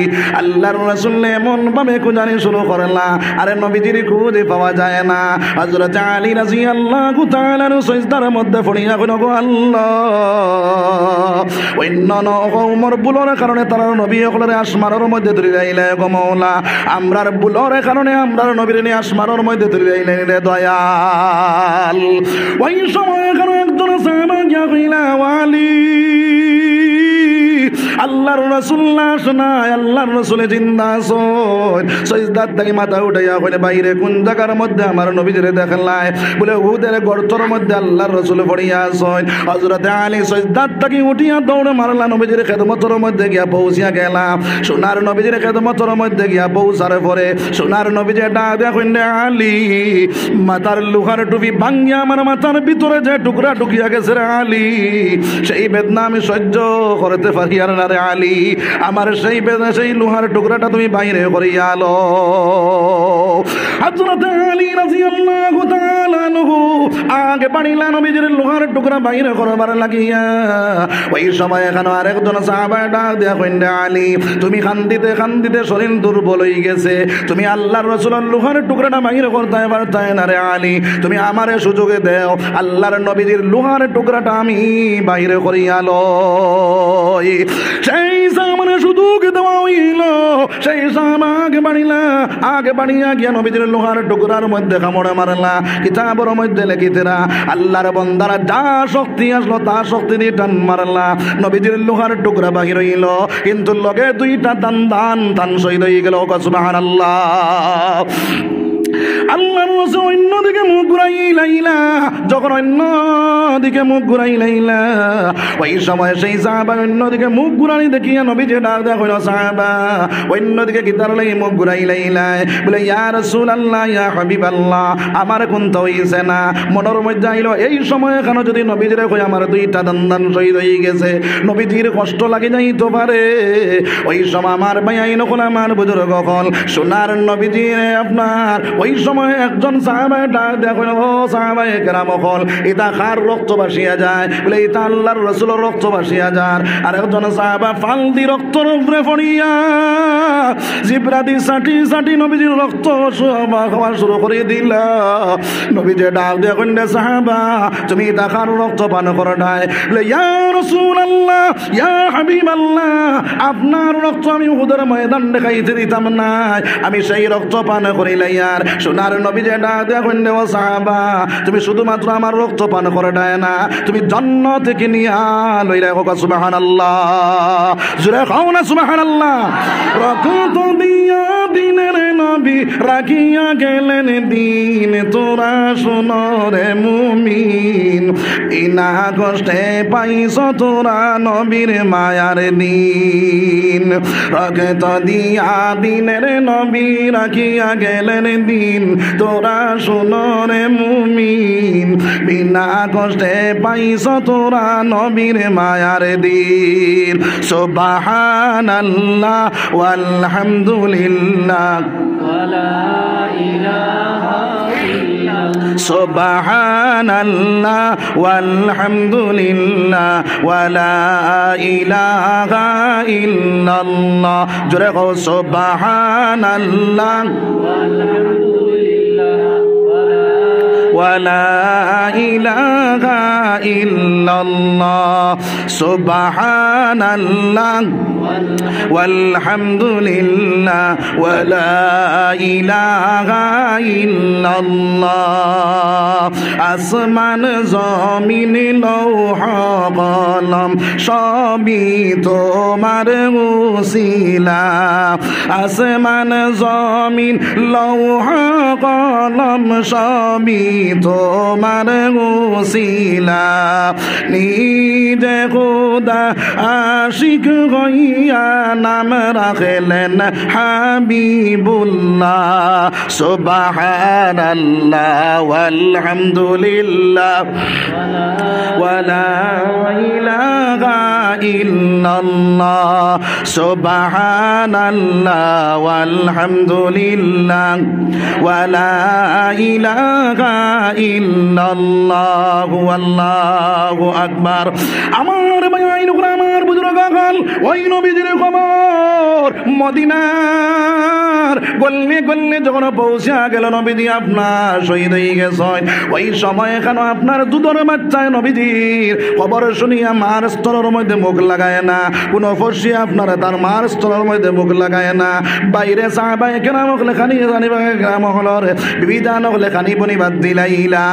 আল্লাহর রাসূল এমন ভাবে খুঁজানি শুরু করলা আরে নবীজির খুঁজে পাওয়া যায় না হযরত আলী রাদিয়াল্লাহু তাআলার সিজদার মধ্যে পড়িয়া কইল গো আল্লাহ অন্যান্য কওমের বুলর কারণে তারা নবী হলরে আসমানের মধ্যে ধরে রাইলে গো মাওলা আমরার বুলর কারণে আমরার নবীর নি আসমানের মধ্যে ধরে রাইলে রে দয়াল ওই সময় কারণ একজন সাহাবা গিয়া কইলা ওয়ালি আল্লাহর রাসূল না শোনায় আল্লাহর রাসূল জিন্দা আছেন সিজদাত থেকে মাথা উঠাইয়া কইলে বাইরে কোন জায়গার মধ্যে আমার নবীজিরে দেখলাই বলে উহুদের গর্তের মধ্যে আল্লাহর রাসূল পড়িয়া আছেন হযরত আলী সিজদাত থেকে উঠিয়া দৌড় মারলা নবীজির খেদমতের মধ্যে গিয়া পৌঁছিয়া গেলা সোনার নবীজির খেদমতের মধ্যে গিয়া পৌঁছার পরে সোনার নবীজি ডাক দিয়া কইলে আলী মাথার লোহার টুপি ভাঙিয়া আমার মাথার ভিতরে যে টুকরা ঢুকিয়া গেছে রে আলী সেই বেদনা আমি সহ্য করতে পারি আর না রে আলী আমার সেই বেদনা সেই লোহার টুকরাটা তুমি বাইরে করিয়া আলো হযরত আলী রাদিয়াল্লাহু তাআলা আনহু আগে বাড়িলা নবীজির লোহার টুকরা বাইরে করবার লাগিয়া ওই সময় এখানে আরেকজন সাহাবা ডাক দিয়া কইলে আলী তুমি কান্দিতে কান্দিতে শরীর দুর্বল হয়ে গেছে তুমি আল্লাহর রাসূলের লোহার টুকরাটা বাইরে করতে পারতে না রে আলী তুমি আমারে সুযোগে দাও আল্লাহর নবীজির লোহার টুকরাটা আমি বাইরে করিয়া লই সেই সামনে সুযোগ দেওয়া হইল সেই সাহাবা আগে বাড়িয়া গিয়া নবীজির লোহার টুকরার মধ্যে কামড়ে মারলা কিতাবের মধ্যে লেখিতেরা আল্লাহর বান্দারা যা শক্তি আসলো তা শক্তি দিয়ে টান মারলা নবীজির লোহার টুকরা বাহির হইল কিন্তু লগে দুইটা দান শহীদ হয়ে গেল সুবহানাল্লাহ আল্লাহর রাসূল অন্যদিকে মুখ ঘুরাইলা যখন অন্যদিকে মুখ ঘুরাইলা ওই সময় সেই সাহাবা অন্যদিকে মুখ ঘুরানি দেখিয়া নবীজি ডাক দেয়া কইল সাহাবা অন্যদিকে কি তার লাগি মুখ ঘুরাইলা বলে ইয়া রাসূলুল্লাহ ইয়া হাবিবাল্লাহ আমার কোন তো হইছে না মনের মধ্যে আইলো এই সময় কেন যদি নবীজিরে কই আমার দুইটা দান শহীদ হয়ে গেছে নবীজির কষ্ট লাগে যাইতে পারে ওই সময় আমার ভাই আইন কোন আমার বুজুর্গ হল সোনার নবীজিরে আপনার ওই সময় একজন সাহাবা ডাক দেয়া কইল ও সাহাবায়ে কেরাম হল এটা কার রক্ত ভাসিয়া যায় বলে এটা আল্লাহর রাসূলের রক্ত ভাসিয়া যায় আর একজন সাহাবা ফালদি রক্তর উপরে পড়িয়া জিবরাদি সাটি নবীজির রক্ত খাওয়া শুরু করে দিলা নবীজি ডাক দেয়া কইলে সাহাবা তুমি এটা কার রক্ত পান করো নাই বলে ইয়া রাসূলুল্লাহ ইয়া হাবিবাল্লাহ আপনার রক্ত আমি উহুদের ময়দান দেখাইতে দিতাম না আমি সেই রক্ত পান করিলাই আর সোনার নবীজি ডাক দেয়া কইলে ও সাহাবা তুমি শুধুমাত্র আমার রক্ত পান করে দেয় না তুমি জান্নাত থেকে নিয়া লইলা হোক সুবহানাল্লাহ জোরে খাও না সুবহানাল্লাহ রক্ত দিয়া দিনের নবী রাখিয়া গেলেন দিন তোরা শোনো রে মুমিন ইনা কষ্টে পাইছ তোরা নবীর মায়ার দিন রক্ত দিয়া দিনের নবী রাখিয়া গেলেন দিন তোরা শোনো রে মুমিন বিনা কষ্টে পাইছ তোরা নবীর মায়ার দিন সুবহানাল্লাহ ওয়ালহামদুলিল্লাহ ওয়ালা ইলাহা ইল্লাল্লাহ সুবহানাল্লাহ ওয়ালহামদুলিল্লাহ ওয়ালা ইলাহা ইল্লাল্লাহ জোরে কও সুবহানাল্লাহ ওয়ালহামদুলিল্লাহ ولا إله إلا الله سبحان الله ওয়ালহামদুলিল্লাহ ওয়া লা ইলাহা ইল্লাল্লাহ। আসমান জমিন লৌহ কলম সবই তোমার উসিলা, আসমান জমিন লৌহ কলম সবই তোমার উসিলা। নিজে খুদা আশিক হইয়া নাম রাখলেন হাবিবুল্লাহ। সুবহানাল্লাহ ওয়ালহামদুলিল্লাহ ওয়া লা ইলাহা ইল্লাল্লাহ। সুবহানাল্লাহ ওয়ালহামদুলিল্লাহ ওয়া লা ইলাহা ইল্লাল্লাহ আল্লাহু আকবার। আমার ভাইয়ের উপর আমার বুজুর্গ কাল ওই নবীজির খবর মদিনার গল্লে গল্লে যখন পৌঁছা গেল, নবীজি আপনার শহীদ হয়ে গেছেন। ওই সময় কেন আপনার দুধের বাচ্চায় নবীজির খবর শুনিয়া মার স্তরের মধ্যে মুখ লাগায় না, কোনো ফসি আপনার তার মার স্তরের মধ্যে মুখ লাগায় না। বাইরে সাহাবায়ে কেরাম হলে খানি জানিবা গ্রাম হলর বিবিধান হলে খানি বনি বাদ দিলাইলা।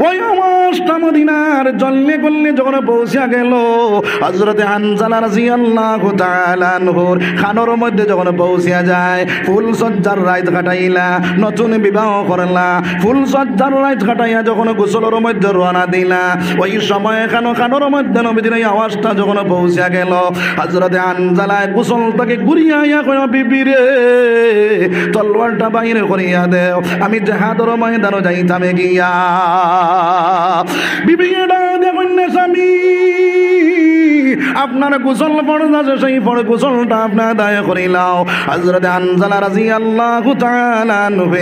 ওই অবস্থা মদিনার জল্লে গল্লে যখন পৌঁছা গেল, হযরতে হানজালা রাদিয়াল্লাহু তাআলা আনহুর খানোর মধ্যে যখন পৌঁছা যায়, ফুল সজ্জার রাত কাটাইলা, নতুন বিবাহ করলা, ফুল সজ্জার রাত কাটাইয়া যখন গোসলের মধ্যে রওনা দিলা, ওই সময় খানোর মধ্যে নবীজির এই আওয়াজটা যখন পৌঁছা গেল, হযরতে হানজালা গোসল থেকে ঘুরিয়া আইয়া কই, বিবি রে তলোয়ারটা বাইরে করিয়া দেও, আমি জিহাদের ময়দানে যাইতাম গিয়া। বিবি এটা দেখুন না স্বামী, আপনার গোসল ফরজ আছে, সেই ফরজ গোসলটা আপনার আদায় করিলাও। হযরতে হানজালা রাদিয়াল্লাহু তাআলা আনহু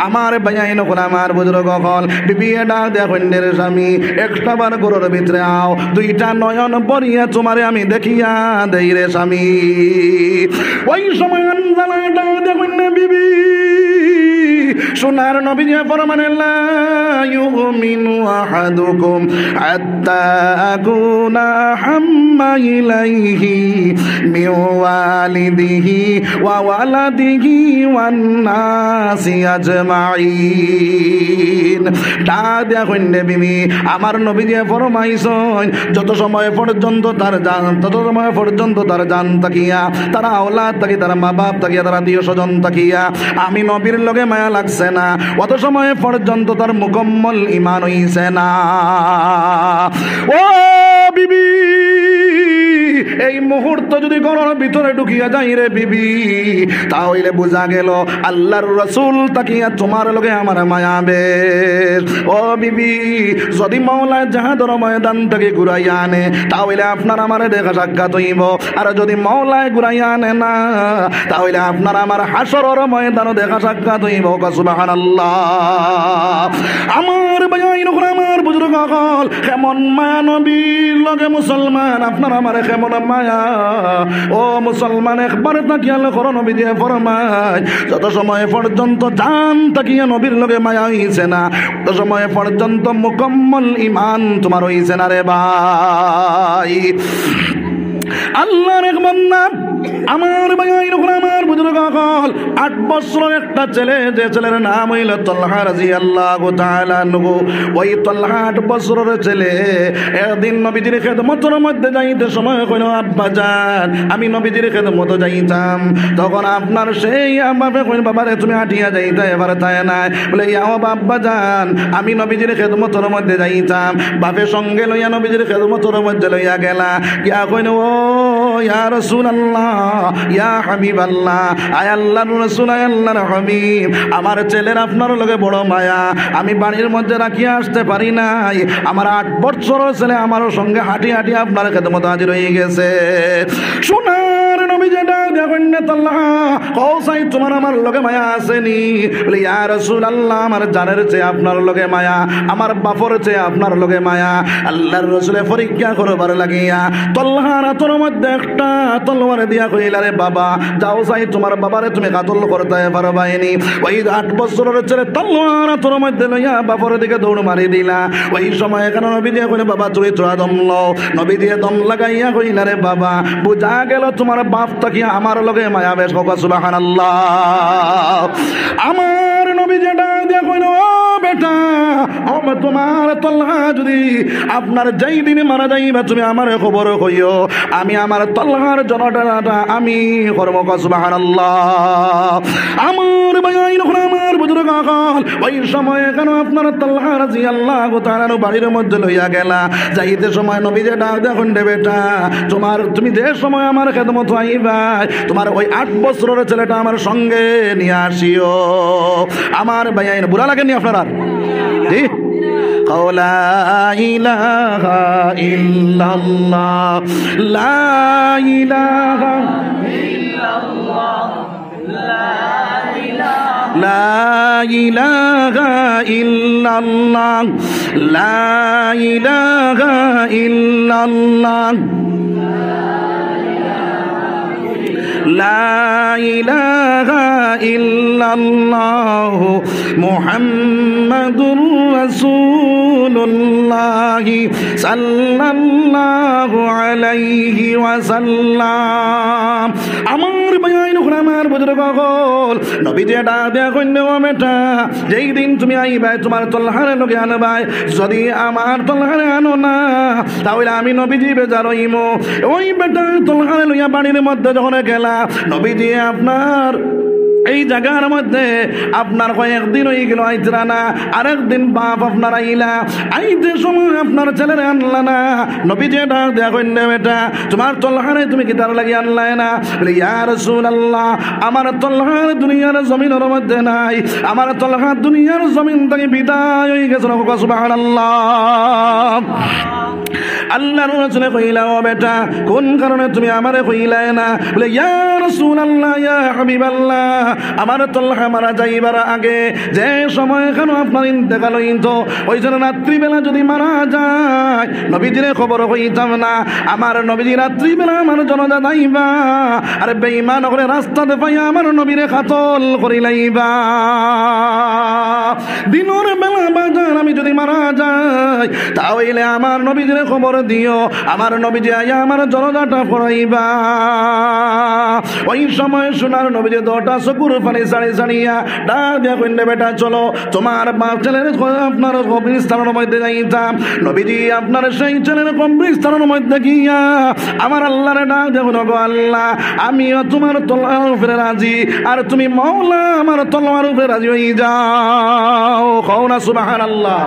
আমার বায়াইন কোন আমার বুজুর্গ কল বিবি এটা দেখুন রে স্বামী, একটা বার গরুর ভিতরে আও, দুইটা নয়ন পরিয়া তোমারে আমি দেখিয়া দেই রে স্বামী। ওই সময় হানজালা এটা দেখুন না বিবি, সোনার নবী ফরমানেন লা ইউমিনু আহাদুকুম হাত্তা আকুনা হাম্মা ইলাইহি মিন ওয়ালিদিহি ওয়া ওয়ালাদিহি ওয়ান নাসি আজমাইন। দাদা কইনে বিবি আমার নবী যে ফরমাইছেন, যত সময় পর্যন্ত তার জান তাকিয়া, তারা আওলাদ তাকিয়া, তারা মা বাপ তাকিয়া, তারা আত্মীয় স্বজন তাকিয়া আমি নবীর লগে মায়া লাগছে না, অত সময় পর্যন্ত তার মুকম্মল ঈমান হইছে না। ও বিবি এই মুহূর্ত যদি ঘরের ভিতরে ঢুকিয়া যাই রে বিবি, তাহলে বোঝা গেল আল্লাহর রাসূল তাকিয়া তোমার লগে আমার মায়া বেশ। ও বিবি যদি মাওলা জিহাদের ময়দান থেকে ঘুরাইয়া আনে, তাহলে আপনার আমার দেখা সাক্ষাৎ হইব, আর যদি মাওলায় ঘুরাইয়া আনে না, তাহলে আপনার আমার হাসরের ময়দানে দেখা সাক্ষাৎ হইব। সুবহানাল্লাহ। আমার ভাইয়ের উপর আমার বুজুর্গ কল কেমন মায়া নবীর লগে মুসলমান, আপনার আমার কেমন মায়া। ও মুসলমান একবার তাকিয়া করো, নবী দিয়ে ফরমায় যত সময় পর্যন্ত জান তাকিয়া নবীর লগে মায়া হইছে না, তত সময় পর্যন্ত মুকম্মল ঈমান তোমার হইছে না রে ভাই। আল্লাহর এক বান্দা আমার ভাইয়ের উপর আমার বুজুর্গ কল 8 বছরের একটা ছেলে, যে ছেলের নাম হইল তালহা রাদিয়াল্লাহু তাআলা আনহু। ওই তালহা 8 বছরের ছেলে একদিন নবীজির খেদমতের মধ্যে যাইতে সময় কইল, আব্বা জান আমি নবীজির খেদমত যাইতাম। তখন আপনার সেই বাপে কইল, বাবা রে তুমি হাঁটিয়া যাইতে এবার তাই নাই, বলে ইয়াও আব্বা জান আমি নবীজির খেদমতের মধ্যে যাইতাম। বাপে সঙ্গে লইয়া নবীজির খেদমতের মধ্যে লইয়া গেলা, গিয়া কইল ও ইয়া রাসূলুল্লাহ ইয়া হাবিবাল্লাহ, আয় আল্লাহর রাসূল, আয় আল্লাহর হাবিব, আমার ছেলের আপনার লগে বড় মায়া, আমি বাড়ির মধ্যে রাখিয়া আসতে পারি নাই, আমার 8 বছরের ছেলে আমার সঙ্গে হাঁটি হাঁটি আপনার খেদমত হাজির হয়ে গেছে। সোনার নবী যেটা দেখেন না তালহা কওসাই তোমার আমার লগে মায়া আসেনি, বলে ইয়া রাসূলুল্লাহ আমার জানের চেয়ে আপনার লগে মায়া, আমার বাপর চেয়ে আপনার লগে মায়া। আল্লাহর রাসূলে পরীক্ষা করবার লাগিয়া তালহার হাতের মধ্যে একটা তলোয়ার দিয়া কইলা রে বাবা যাও যাই তোমার বাবারে তুমি কাতল করতে পারবাইনি ওই 8 বছরের ছেলে তলোয়ার তোর মধ্যে লইয়া বাবার দিকে দৌড় মারি দিলা ওই সময় কেন নবী দিয়ে কইলে বাবা তুই তোরা দম লও নবী দিয়ে দম লাগাইয়া কইলা রে বাবা বুঝা গেল তোমার বাপ তাকি আমার লগে মায়া বেশ সুবহানাল্লাহ আমার নবী যেটা দিয়া কইল ও বেটা ও তোমার তলহা যদি আপনার যেই দিনে মারা যাইবা তুমি আমার খবর কইও আমি আমার তলহার জনটাটা আমি করব সুবহানাল্লাহ আমার ভাই আমার বুজুর্গ আকল ওই সময় কেন আপনার তলহা রাদিয়াল্লাহু তাআলা বাড়ির মধ্যে লইয়া গেলা যাইতে সময় নবী যে ডাক দেখুন রে বেটা তুমি যে সময় আমার খেদমত আইবা তোমার ওই 8 বছরের ছেলেটা আমার সঙ্গে নিয়ে আসিও আমার ভাই বুড়া লাগেনি আপনার আর জি লা ইলাহা ইল্লাল্লাহ লা ইলাহা ইল্লাল্লাহ লা ইলাহা ইল্লাল্লাহ লা ইলাহা ইল্লাল্লাহ লা ইলাহা ইল্লাল্লাহ মুহাম্মাদুর রাসূলুল্লাহ সাল্লাল্লাহু আলাইহি ওয়াসাল্লাম আমার ভাইয়ের আমার বুজুর্গ হল নবী যে ডাক দেয়া কইলে ও বেটা যেই দিন তুমি আইবা তোমার তলহারে লগে আনবাই যদি আমার তলহারে আনো না তাহলে আমি নবীজি বেজার হইমু ওই বেটা তলহারে লইয়া বাড়ির মধ্যে যখন গেলা নবীজি আপনার এই জায়গার মধ্যে আপনার কয়েকদিন হয়ে গেল আইতরা না আরেকদিন বাপ আপনার আইলা আইতে সময় আপনার ছেলের আনলা না নবী যে ডাক দেয়া কইলে বেটা তোমার তলহারে তুমি কি তার লাগি আনলাই না বলে ইয়া রাসূলুল্লাহ আমার তলহার দুনিয়ার জমিনের মধ্যে নাই আমার তলহা দুনিয়ার জমিন থেকে বিদায় হয়ে গেছে সুবহানাল্লাহ আল্লাহর রাসূল কইলা ও বেটা কোন কারণে তুমি আমারে কইলাই না বলে ইয়া রাসূলুল্লাহ ইয়া হাবিবাল্লাহ আমার তলহা মারা যাইবার আগে যে সময় কেন আপনার ইন্তেকাল হইতো ওই জন্য রাত্রিবেলা যদি মারা যায় নবীজির খবর হইতাম না আমার নবীজি রাত্রিবেলা আমার জনজা যাইবা আরে বেঈমান করে রাস্তাতে পাইয়া আমার নবীরে কাতল করিলাইবা দিনের বেলা বাজার আমি যদি মারা যাই তাহলে আমার নবীজির খবর দিও আমার নবীজি আয়া আমার জনজাটা পড়াইবা ওই সময় সোনার নবীজি 10টা চকুর পানি ছাড়িয়া ডাক দিয়া কইলে বেটা চলো তোমার বাপ ছেলের আপনার কবরস্থানের মধ্যে যাইতাম নবীজি আপনার সেই ছেলের কবরস্থানের মধ্যে গিয়া আমার আল্লাহরে ডাক দেখো গো আল্লাহ আমিও তোমার তলোয়ার উপরে রাজি আর তুমি মাওলা আমার তলোয়ার উপরে রাজি হয়ে যাও কও না সুবহানাল্লাহ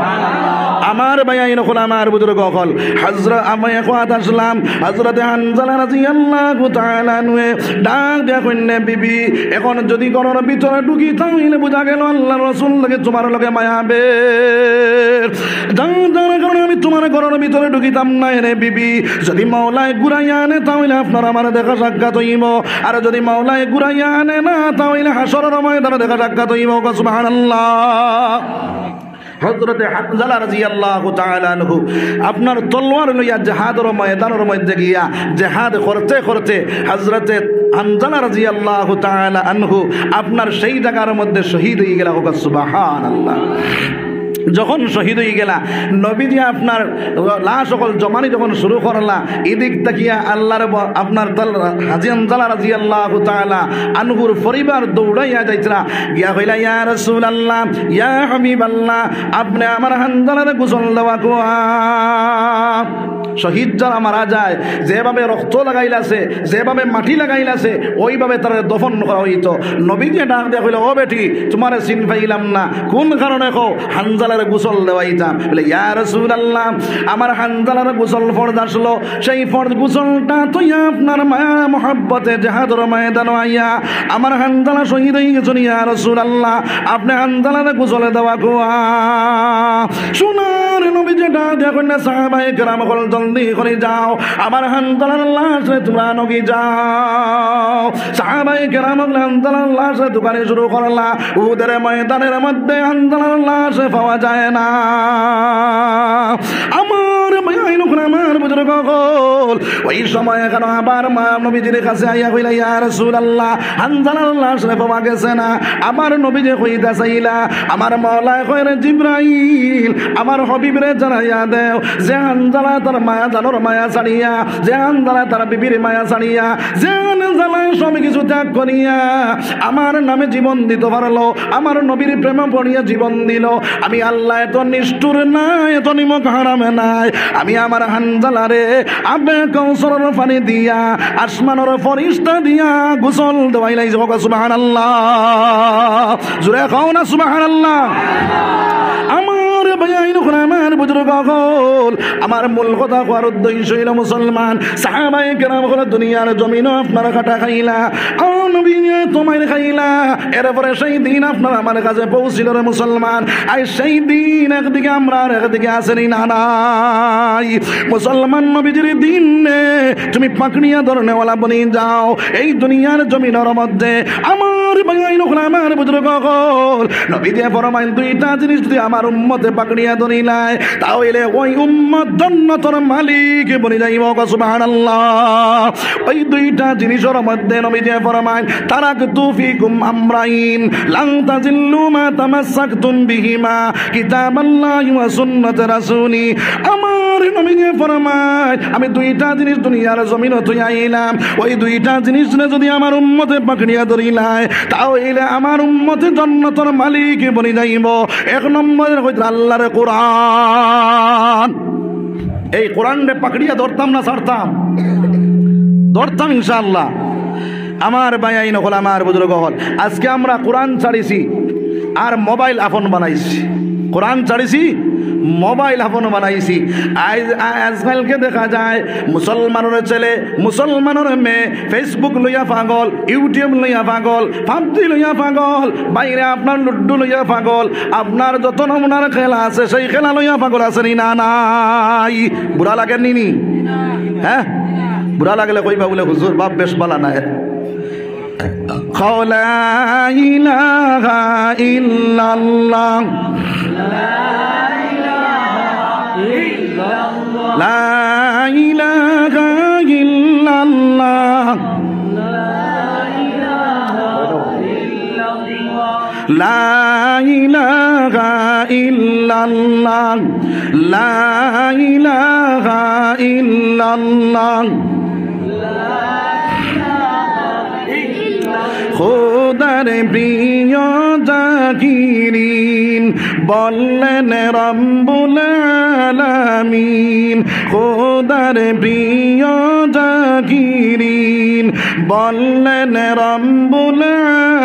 আমার ভাইয়াইন হল আমার বুজুর্গ হল হযরত আমি কথা আসলাম হযরত হানজালা রাদিয়াল্লাহু তাআলা আনহু ডাক দেয়া কইলে বিবি এখন যদি গণর ভিতরে ঢুকি তাহলে বোঝা গেল আল্লাহর রাসূল লাগে তোমার লগে মায়াবে যার কারণে আমি তোমার ঘরের ভিতরে ঢুকিতাম না রে বিবি যদি মাওলায় ঘুরাইয়া আনে তাহলে আপনার আমার দেখা সাক্ষাৎ হইব আর যদি মাওলায় ঘুরাইয়া আনে না তাহলে হাসরের ময়দানে দেখা সাক্ষাৎ হইব সুবহানাল্লাহ হযরতে হানজালা রাদিয়াল্লাহু তাআলা আনহু আপনার তলোয়ার লইয়া জিহাদের ময়দানের মধ্যে গিয়া জিহাদ করতে করতে হযরতে হানজালা রাদিয়াল্লাহু তাআলা আনহু আপনার সেই জায়গার মধ্যে শহীদ হয়ে গেল সুবহানাল্লাহ যখন শহীদ হয়ে গেলা নবীজি আপনার লাশ সকল জমানি যখন শুরু করলা এদিক তাকিয়া আল্লাহর আপনার হাজী হানজালা রাদিয়াল্লাহু তাআলা আনহুর পরিবার দৌড়াইয়া যাইতরা গিয়া কইলা ইয়া রাসূলুল্লাহ ইয়া হাবিবাল্লাহ আপনি আমার হানজালারে গোসল দেওয়া কোয়া শহীদ যারা মারা যায় যেভাবে রক্ত লাগাইলাছে যেভাবে মাটি লাগাইলাছে ওইভাবে তার দফন করা হইতো নবীজি ডাক দিয়া কইলা ও বেটি তোমারে চিন পাইলাম না কোন কারণে কও হানজালারে গোসল দেওয়াইতাম বলে ইয়া রাসূলুল্লাহ আমার হানজালারে গোসল ফরজ আসলো সেই ফরজ গোসলটা তো আপনার মায়া মহব্বতে জিহাদের ময়দানে আইয়া আমার হানজালা শহীদ হয়ে গেছেন ইয়া রাসূলুল্লাহ আপনি হানজালারে গোসল দেওয়া কোয়া সোনার নবীজি ডাক দিয়া কইনা সাহাবায়ে কেরাম কল জলদি করে যাও আমার হানজালার লাশে তোমরা নগি যাও সাহাবায়ে কেরাম হানজালার লাশে দোকানে শুরু করলা উহুদের ময়দানের মধ্যে হানজালার লাশ পাওয়া যায় না আমার ভাইয়াইন আমার বুজুর্গ হল ওই সময় এখন আবার মা নবীজির কাছে আইয়া কইলা ইয়া রাসূলুল্লাহ হানজালার লাশ রে পাওয়া গেছে না আমার নবীজি কইতা চাইলা আমার মাওলায় কইরে জিবরাইল আমার হাবিবরে জানাইয়া দেও যে হানজালা তার মায়া জানোর মায়া ছাড়িয়া যে হানজালা তার বিবির মায়া ছাড়িয়া যে হানজালা সব কিছু ত্যাগ করিয়া আমার নামে জীবন দিতে পারলো আমার নবীর প্রেমে পড়িয়া জীবন দিল আমি আল্লাহ এত নিষ্ঠুর নাই এত নিমক হারামে নাই আমি আমার হানজালারে আবে কৌসরের পানি দিয়া আসমানের ফরিস্তা দিয়া গোসল দেওয়াইলাই যাবো সুবহানাল্লাহ জোরে খাও না সুবহানাল্লাহ আমার ভাইয়াইন আমার বুজুর্গ হল আমার মূল কথা কোয়ার উদ্দেশ্য হইল মুসলমান সাহাবায়ে কেরাম হল দুনিয়ার জমিনও আপনারা কাটা খাইলা নবী তোমার খাইলা এরপরে সেই দিন আপনারা আমার কাছে পৌঁছিল রে মুসলমান আর সেই দিন একদিকে আমরা আর একদিকে আসেনি না নাই মুসলমান নবীজির দিন তুমি পাকড়িয়া ধরনেওয়ালা বনে যাও এই দুনিয়ার জমিনের মধ্যে আমার ভাইয়াইন আমার বুজুর্গ হল নবী দিয়ে ফরমাইন দুইটা জিনিস যদি আমার উম্মতে পাকড়িয়া ধরিলাই তাহলে ওই উম্মত জান্নাতের মালিক বনে যাইব সুবহানাল্লাহ ওই দুইটা জিনিসের মধ্যে নবী দিয়ে ফরমাইন তারাকতু ফিকুম আমরাইন লান তাজিল্লু মা তামাসসাকতুম বিহিমা কিতাবাল্লাহি ওয়া সুন্নাত রাসূলি আমার নবী দিয়ে ফরমাইন আমি দুইটা জিনিস দুনিয়ার জমিনে তুই আইলাম ওই দুইটা জিনিস যদি আমার উম্মতে পাকড়িয়া ধরিলাই তাহলে আমার উম্মতে জান্নাতের মালিক বনে যাইব এক নম্বরের হইতে আল্লাহর কোরআন এই কোরআনে পাকড়িয়া ধরতাম না ছাড়তাম ধরতাম ইনশাআল্লাহ আমার ভাইয়াইন হল আমার বুজুর্গ হল আজকে আমরা কোরআন ছাড়িছি আর মোবাইল আপন বানাইছি কোরআন ছাড়িছি মোবাইল আপন বানাইছি আজকালকে দেখা যায় মুসলমানের ছেলে মুসলমানের মেয়ে ফেসবুক লইয়া পাগল ইউটিউব লইয়া পাগল পাবজি লইয়া পাগল বাইরে আপনার লুড্ডু লইয়া পাগল আপনার যত নমুনার খেলা আছে সেই খেলা লইয়া পাগল আছে নি না নাই বুড়া লাগে নি হ্যাঁ বুড়া লাগলে কইবা বলে হুজুর বাপ বেশ বালা না লা ইলাহা ইল্লাল্লাহ লা ইলাহা ইল্লাল্লাহ লা ইলাহা ইল্লাল্লাহ লা ইলাহা ইল্লাল্লাহ খোদার প্রিয় জাকিরিন বললেন রব্বুল আলামিন খোদার প্রিয় জাকিরিন বললেন রব্বুল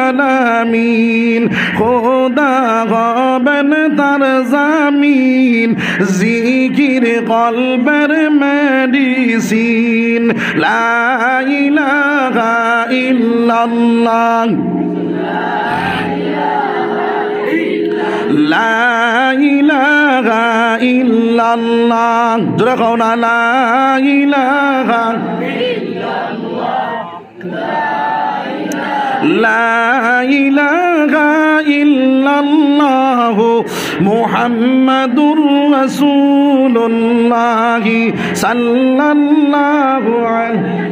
আলামিন খোদা হবেন তার জামিন জিকির কলবের মেডিসিন লা ইলাহা ইল্লাল্লাহ লা ইলাহা ইল্লাল্লাহ জোরে কও না লা ইলাহা লা ইলাহা ইল্লাল্লাহ মুহাম্মাদুর রাসূলুল্লাহ সাল্লাল্লাহু আলাইহি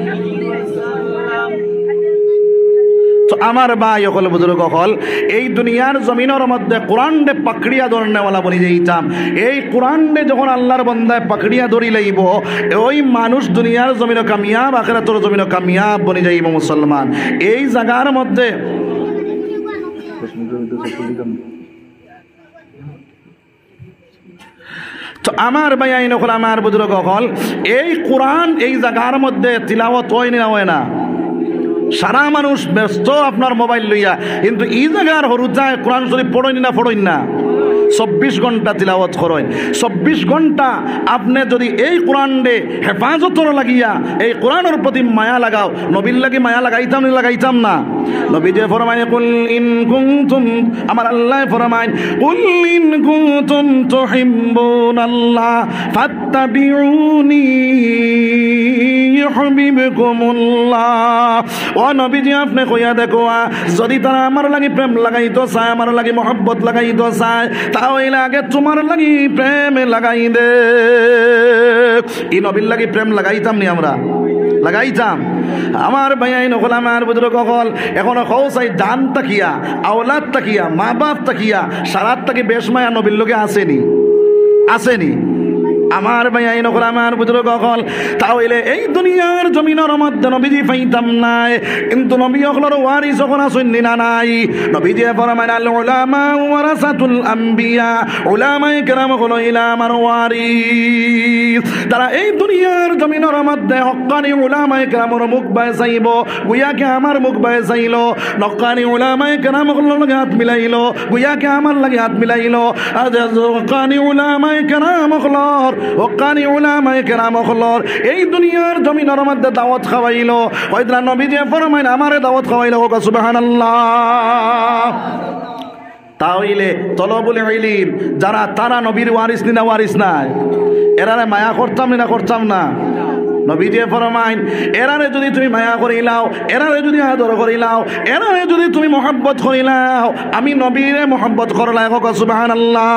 আমার ভাই হল বুজুর্গ হল এই দুনিয়ার জমিনের মধ্যে কোরআনে পাকড়িয়া ধরনেওয়ালা বনি যাইতাম এই কোরআনে যখন আল্লাহর বান্দায় পাকড়িয়া ধরি লইব ওই মানুষ দুনিয়ার জমিনে কামিয়াব আখিরাতের জমিনে কামিয়াব বনি যাইব মুসলমান এই জায়গার মধ্যে তো আমার ভাইয়াইন হল আমার বুজুর্গ হল এই কোরআন এই জায়গার মধ্যে তিলাওয়াত হয় না হয় না সারা মানুষ ব্যস্ত আপনার মোবাইল লইয়া কিন্তু এই জায়গার হরু যায় কোরআন শরীফ পড়েন না 24 ঘন্টা তিলাওয়াত করেন 24 ঘন্টা আপনি যদি এই কোরআনে হেফাজতর লাগিয়া এই কোরআনের প্রতি মায়া লাগাও নবীর লাগি মায়া লাগাইতাম না নবী যে ফরমায় কুল ইন কুনতুম আমার আল্লাহ ফরমায় কুল ইন কুনতুম তুহিব্বুনাল্লাহ ফাত্তাবিউনি ইউহিব্বুকুমুল্লাহ ও নবীজি আপনি কইয়া দেখো যদি তারা আমার লাগি প্রেম লাগাইতো চায় আমার লাগি মহব্বত লাগাইতো চায় তাহলে আগে তোমার লাগি প্রেম লাগাই দে এই নবীর লাগি প্রেম লাগাইতাম নি আমরা লাগাইতাম আমার ভাইয়াই নকল আমার বুজুর্গ কল এখন খৌসাই জান তাকিয়া আওলাদ তাকিয়া মা বাপ তাকিয়া সারাত তাকি বেশ মায়া নবীর লোকে আসেনি আসেনি আমার ভাইয়াই নকল আমার বুজুর্গ কল তাহলে এই দুনিয়ার জমিনের মধ্যে নবীজি পাইতাম নাই কিন্তু নবী হকলর ওয়ারিস যখন আসেননি না নাই নবীজি ফরমায় আল উলামা ওয়ারাসাতুল আম্বিয়া উলামায়ে কেরাম হলো ইলামার ওয়ারিস তারা এই দুনিয়ার জমিনের মধ্যে হক্কানি উলামায়ে কেরামের মুখ বায় চাইব গুয়াকে আমার মুখ বায় চাইল নক্কানি উলামায়ে কেরাম হলো লাগে হাত মিলাইলো গুয়াকে আমার লাগে হাত মিলাইলো আজ হক্কানি উলামায়ে কেরাম হলর হক্কানি উলামায়ে কেরাম হলর এই দুনিয়ার জমিনের মধ্যে দাওয়াত খাওয়াইলো হয়তো নবীজি ফরমায় আমারে দাওয়াত খাওয়াইলো হোক সুবহানাল্লাহ তাহলে তলবুল ইলম যারা তারা নবীর ওয়ারিস না ওয়ারিস নাই এরারে মায়া করতাম না করতাম না নবীজি ফরমাইন এরারে যদি তুমি মায়া করিলাও এরারে যদি আদর করিলাও এরারে যদি তুমি মহব্বত করিলাও আমি নবীরে মহব্বত করলাই হোক সুবহানাল্লাহ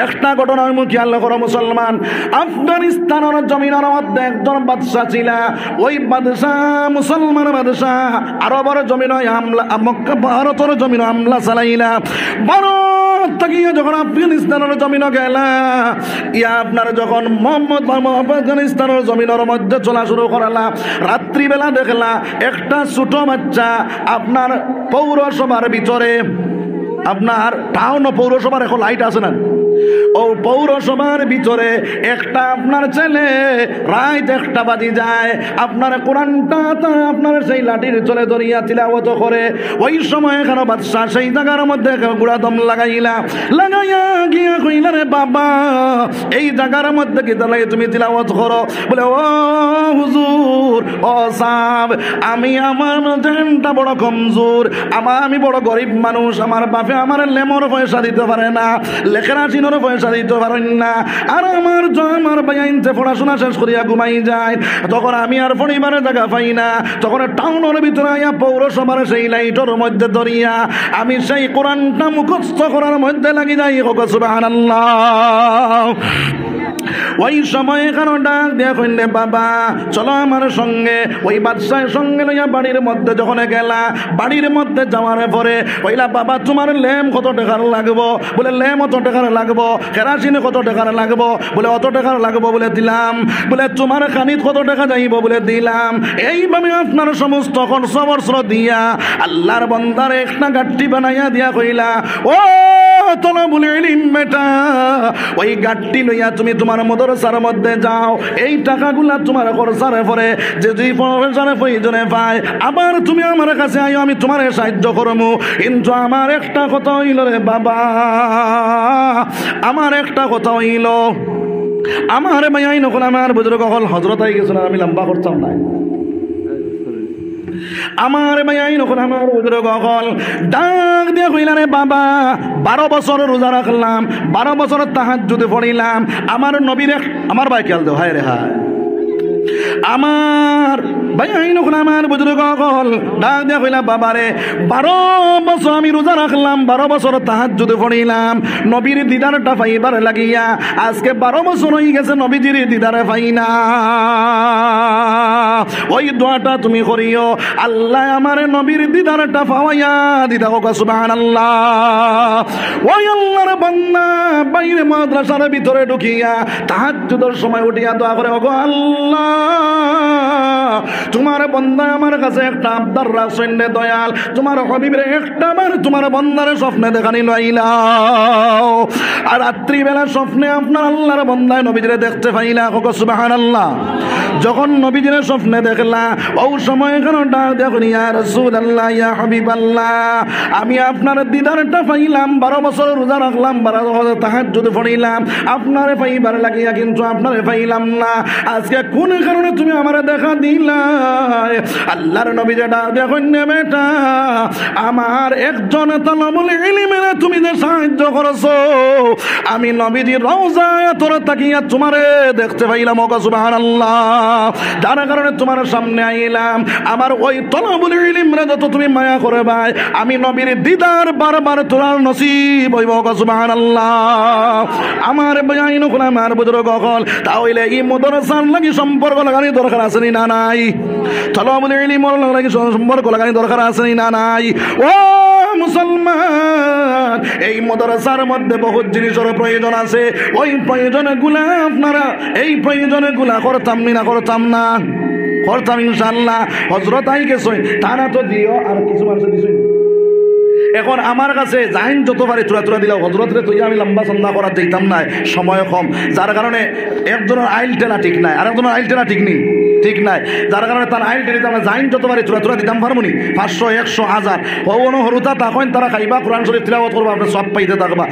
একটা ঘটনার মুখে আল্লাহ করো মুসলমান আফগানিস্তানের জমিনের মধ্যে একজন বাদশা ছিল ওই বাদশা মুসলমান বাদশা আরবের জমিনে হামলা মক্কা ভারতের জমিনে হামলা চালাইলা ভারত থেকে যখন আফগানিস্তানের জমিনে গেলা ইয়া আপনার যখন মোহাম্মদ আফগানিস্তান জমিনের মধ্যে চলা শুরু করালা রাত্রিবেলা দেখলা একটা ছোট বাচ্চা আপনার পৌরসভার ভিতরে আপনার টাউন পৌরসভার এখন লাইট আছে না ও পৌরসভার ভিতরে একটা আপনার ছেলে রাত 1টা বাজি যায় আপনার কোরআনটা আপনার সেই লাঠির চলে ধরিয়া তিলাওয়াত করে ওই সময় এখানে বাদশা সেই জায়গার মধ্যে গুড়া দম লাগাইলা গিয়া কইলা রে বাবা এই জায়গার মধ্যে কি তাহলে তুমি তিলাওয়াত করো বলে ও হুজুর ও সাহেব আমি আমার জেনটা বড় কমজোর আমি বড় গরিব মানুষ আমার বাপে আমার লেমর পয়সা দিতে পারে না লেখেরা চিনোর পয়সা দিতে পারেন না আর আমার ভাইয়াইনতে পড়াশোনা শেষ করিয়া ঘুমাই যায় তখন আমি আর পরিবারের জায়গা পাই না তখন টাউনের ভিতরে আইয়া পৌরসভার সেই লাইটের মধ্যে ধরিয়া আমি সেই কোরআনটা মুখস্থ করার মধ্যে লাগি যাই হোক সুবহানাল্লাহ ওই সময় এখানে ডাক দিয়া কইলে বাবা চলো আমার সঙ্গে ওই বাদশার সঙ্গে লইয়া বাড়ির মধ্যে যখন গেলা বাড়ির মধ্যে যাওয়ার পরে কইলা বাবা তোমার লেম কত টাকার লাগবো বলে লেম অত টাকার লাগবো কেরাসিনে কত টাকার লাগবো বলে অত টাকার লাগবো বলে দিলাম বলে তোমার খানিত কত টাকা যাইব বলে দিলাম এইভাবে আপনার সমস্ত খরচ বর্ষ দিয়া আল্লাহর বান্দার একটা গাঠি বানাইয়া দিয়া কইলা ও তলবুল ইলম বেটা ওই গাঠি লইয়া তুমি তোমার মাদ্রাসার মধ্যে যাও এই টাকাগুলা তোমার খরচার পরে যে দুই প্রফেসরে প্রয়োজনে পায় আবার তুমি আমার কাছে আইও আমি তোমার সাহায্য করবো কিন্তু আমার একটা কথা হইল রে বাবা আমার একটা কথা হইল আমার ভাইয়াই নকল আমার বুজুর্গ হল হজরত হয়ে গেছিল আমি লম্বা করতাম না আমার ভাইয়াই নকল আমার বুজুর্গ হল ডাক দিয়ে কইলা রে বাবা 12 বছর রোজা রাখলাম 12 বছর তাহাজ্জুদ পড়িলাম আমার নবীর আমার ভাই খেয়াল দাও হায় রে হায় আমার ভাইয়াই নকল আমার বুজুর্গ হল ডাক দিয়ে কইলা বাবা রে 12 বছর আমি রোজা রাখলাম 12 বছর তাহাজ্জুদ পড়িলাম নবীর দিদারটা পাইবার লাগিয়া আজকে 12 বছর হয়ে গেছে নবীজির দিদারে পাই না ওই দোয়াটা তুমি করিও আল্লাহ আমার নবীর দিদারটা পাওয়াইয়া দিদা হোক সুবহানাল্লাহ ওই আল্লাহর বান্দা বাইরে মাদ্রাসার ভিতরে ঢুকিয়া তাহাজ্জুদের সময় উঠিয়া দোয়া করে ওগো আল্লাহ তোমার বান্দা আমার কাছে একটা আবদার রাখছেন রে দয়াল তোমার হাবিবের একটা বার তোমার বান্দারে স্বপ্নে দেখানি লইলাও আর রাত্রিবেলা স্বপ্নে আপনার আল্লাহর বান্দায় নবীজিরে দেখতে পাইলা হোক সুবহানাল্লাহ যখন নবীজিরে স্বপ্নে দেখলা ওই সময় কেন ডাক দেখুন ইয়া রাসূলুল্লাহ ইয়া হাবিবাল্লাহ আমি আপনার দিদারটা পাইলাম 12 বছর রোজা রাখলাম 12 বছর তাহাজ্জুদ পড়িলাম আপনারে পাইবার লাগিয়া কিন্তু আপনারে পাইলাম না আজকে কোন কারণে তুমি আমার দেখা দিলাই। আল্লাহর নবী যে ডাক দেখুন না বেটা, আমার একজন তালাবুল ইলমের তুমি যে সাহায্য করেছো, আমি নবীজি রওজায় তোর তাকিয়া তোমারে দেখতে পাইলাম। ওগো সুবহানাল্লাহ। যার কারণে তোমার সামনে আইলাম। আমার ওই তালাবুল ইলমরে যত তুমি মায়া করে ভাই, আমি নবীর দিদার বারবার তোরার নসিব হইব। ওগো সুবহানাল্লাহ। আমার বয়াইন কোন আমার বুজুর্গ হল, তাহলে এই মাদ্রাসার লাগি সম্পর্ক লাগানি দরকার আছে না নাই? তালাবুল ইলমের লাগি সম্পর্ক লাগানি দরকার আছে না নাই? ও মুসলমান, এই মাদ্রাসার মধ্যে বহুত জিনিসের প্রয়োজন আছে। ওই প্রয়োজনগুলা আপনারা এই প্রয়োজনগুলা করতাম না করতাম না করতাম ইনশাআল্লাহ। হযরত আই গেছই তারা তো দিও, আর কিছু মানুষ দিছই। এখন আমার কাছে জাহিন যত পারে তুরা দিলাম, হজরতরে তুই আমি লম্বা সন্ধ্যা করার দিতাম না, সময় কম। যার কারণে একজনের আইল টেলা ঠিক নাই, আর একজনের আইল টেলা ঠিক নাই। যার কারণে তার আইল টেলিতে আমরা জাহিন যত পারে তুরা দিতাম পারবনি। 500, 100, 1000 হরুতা তখন তারা খাইবা, কোরআন শরীফ তিলাওয়াত করবা, আপনি সব পাইতে থাকবা।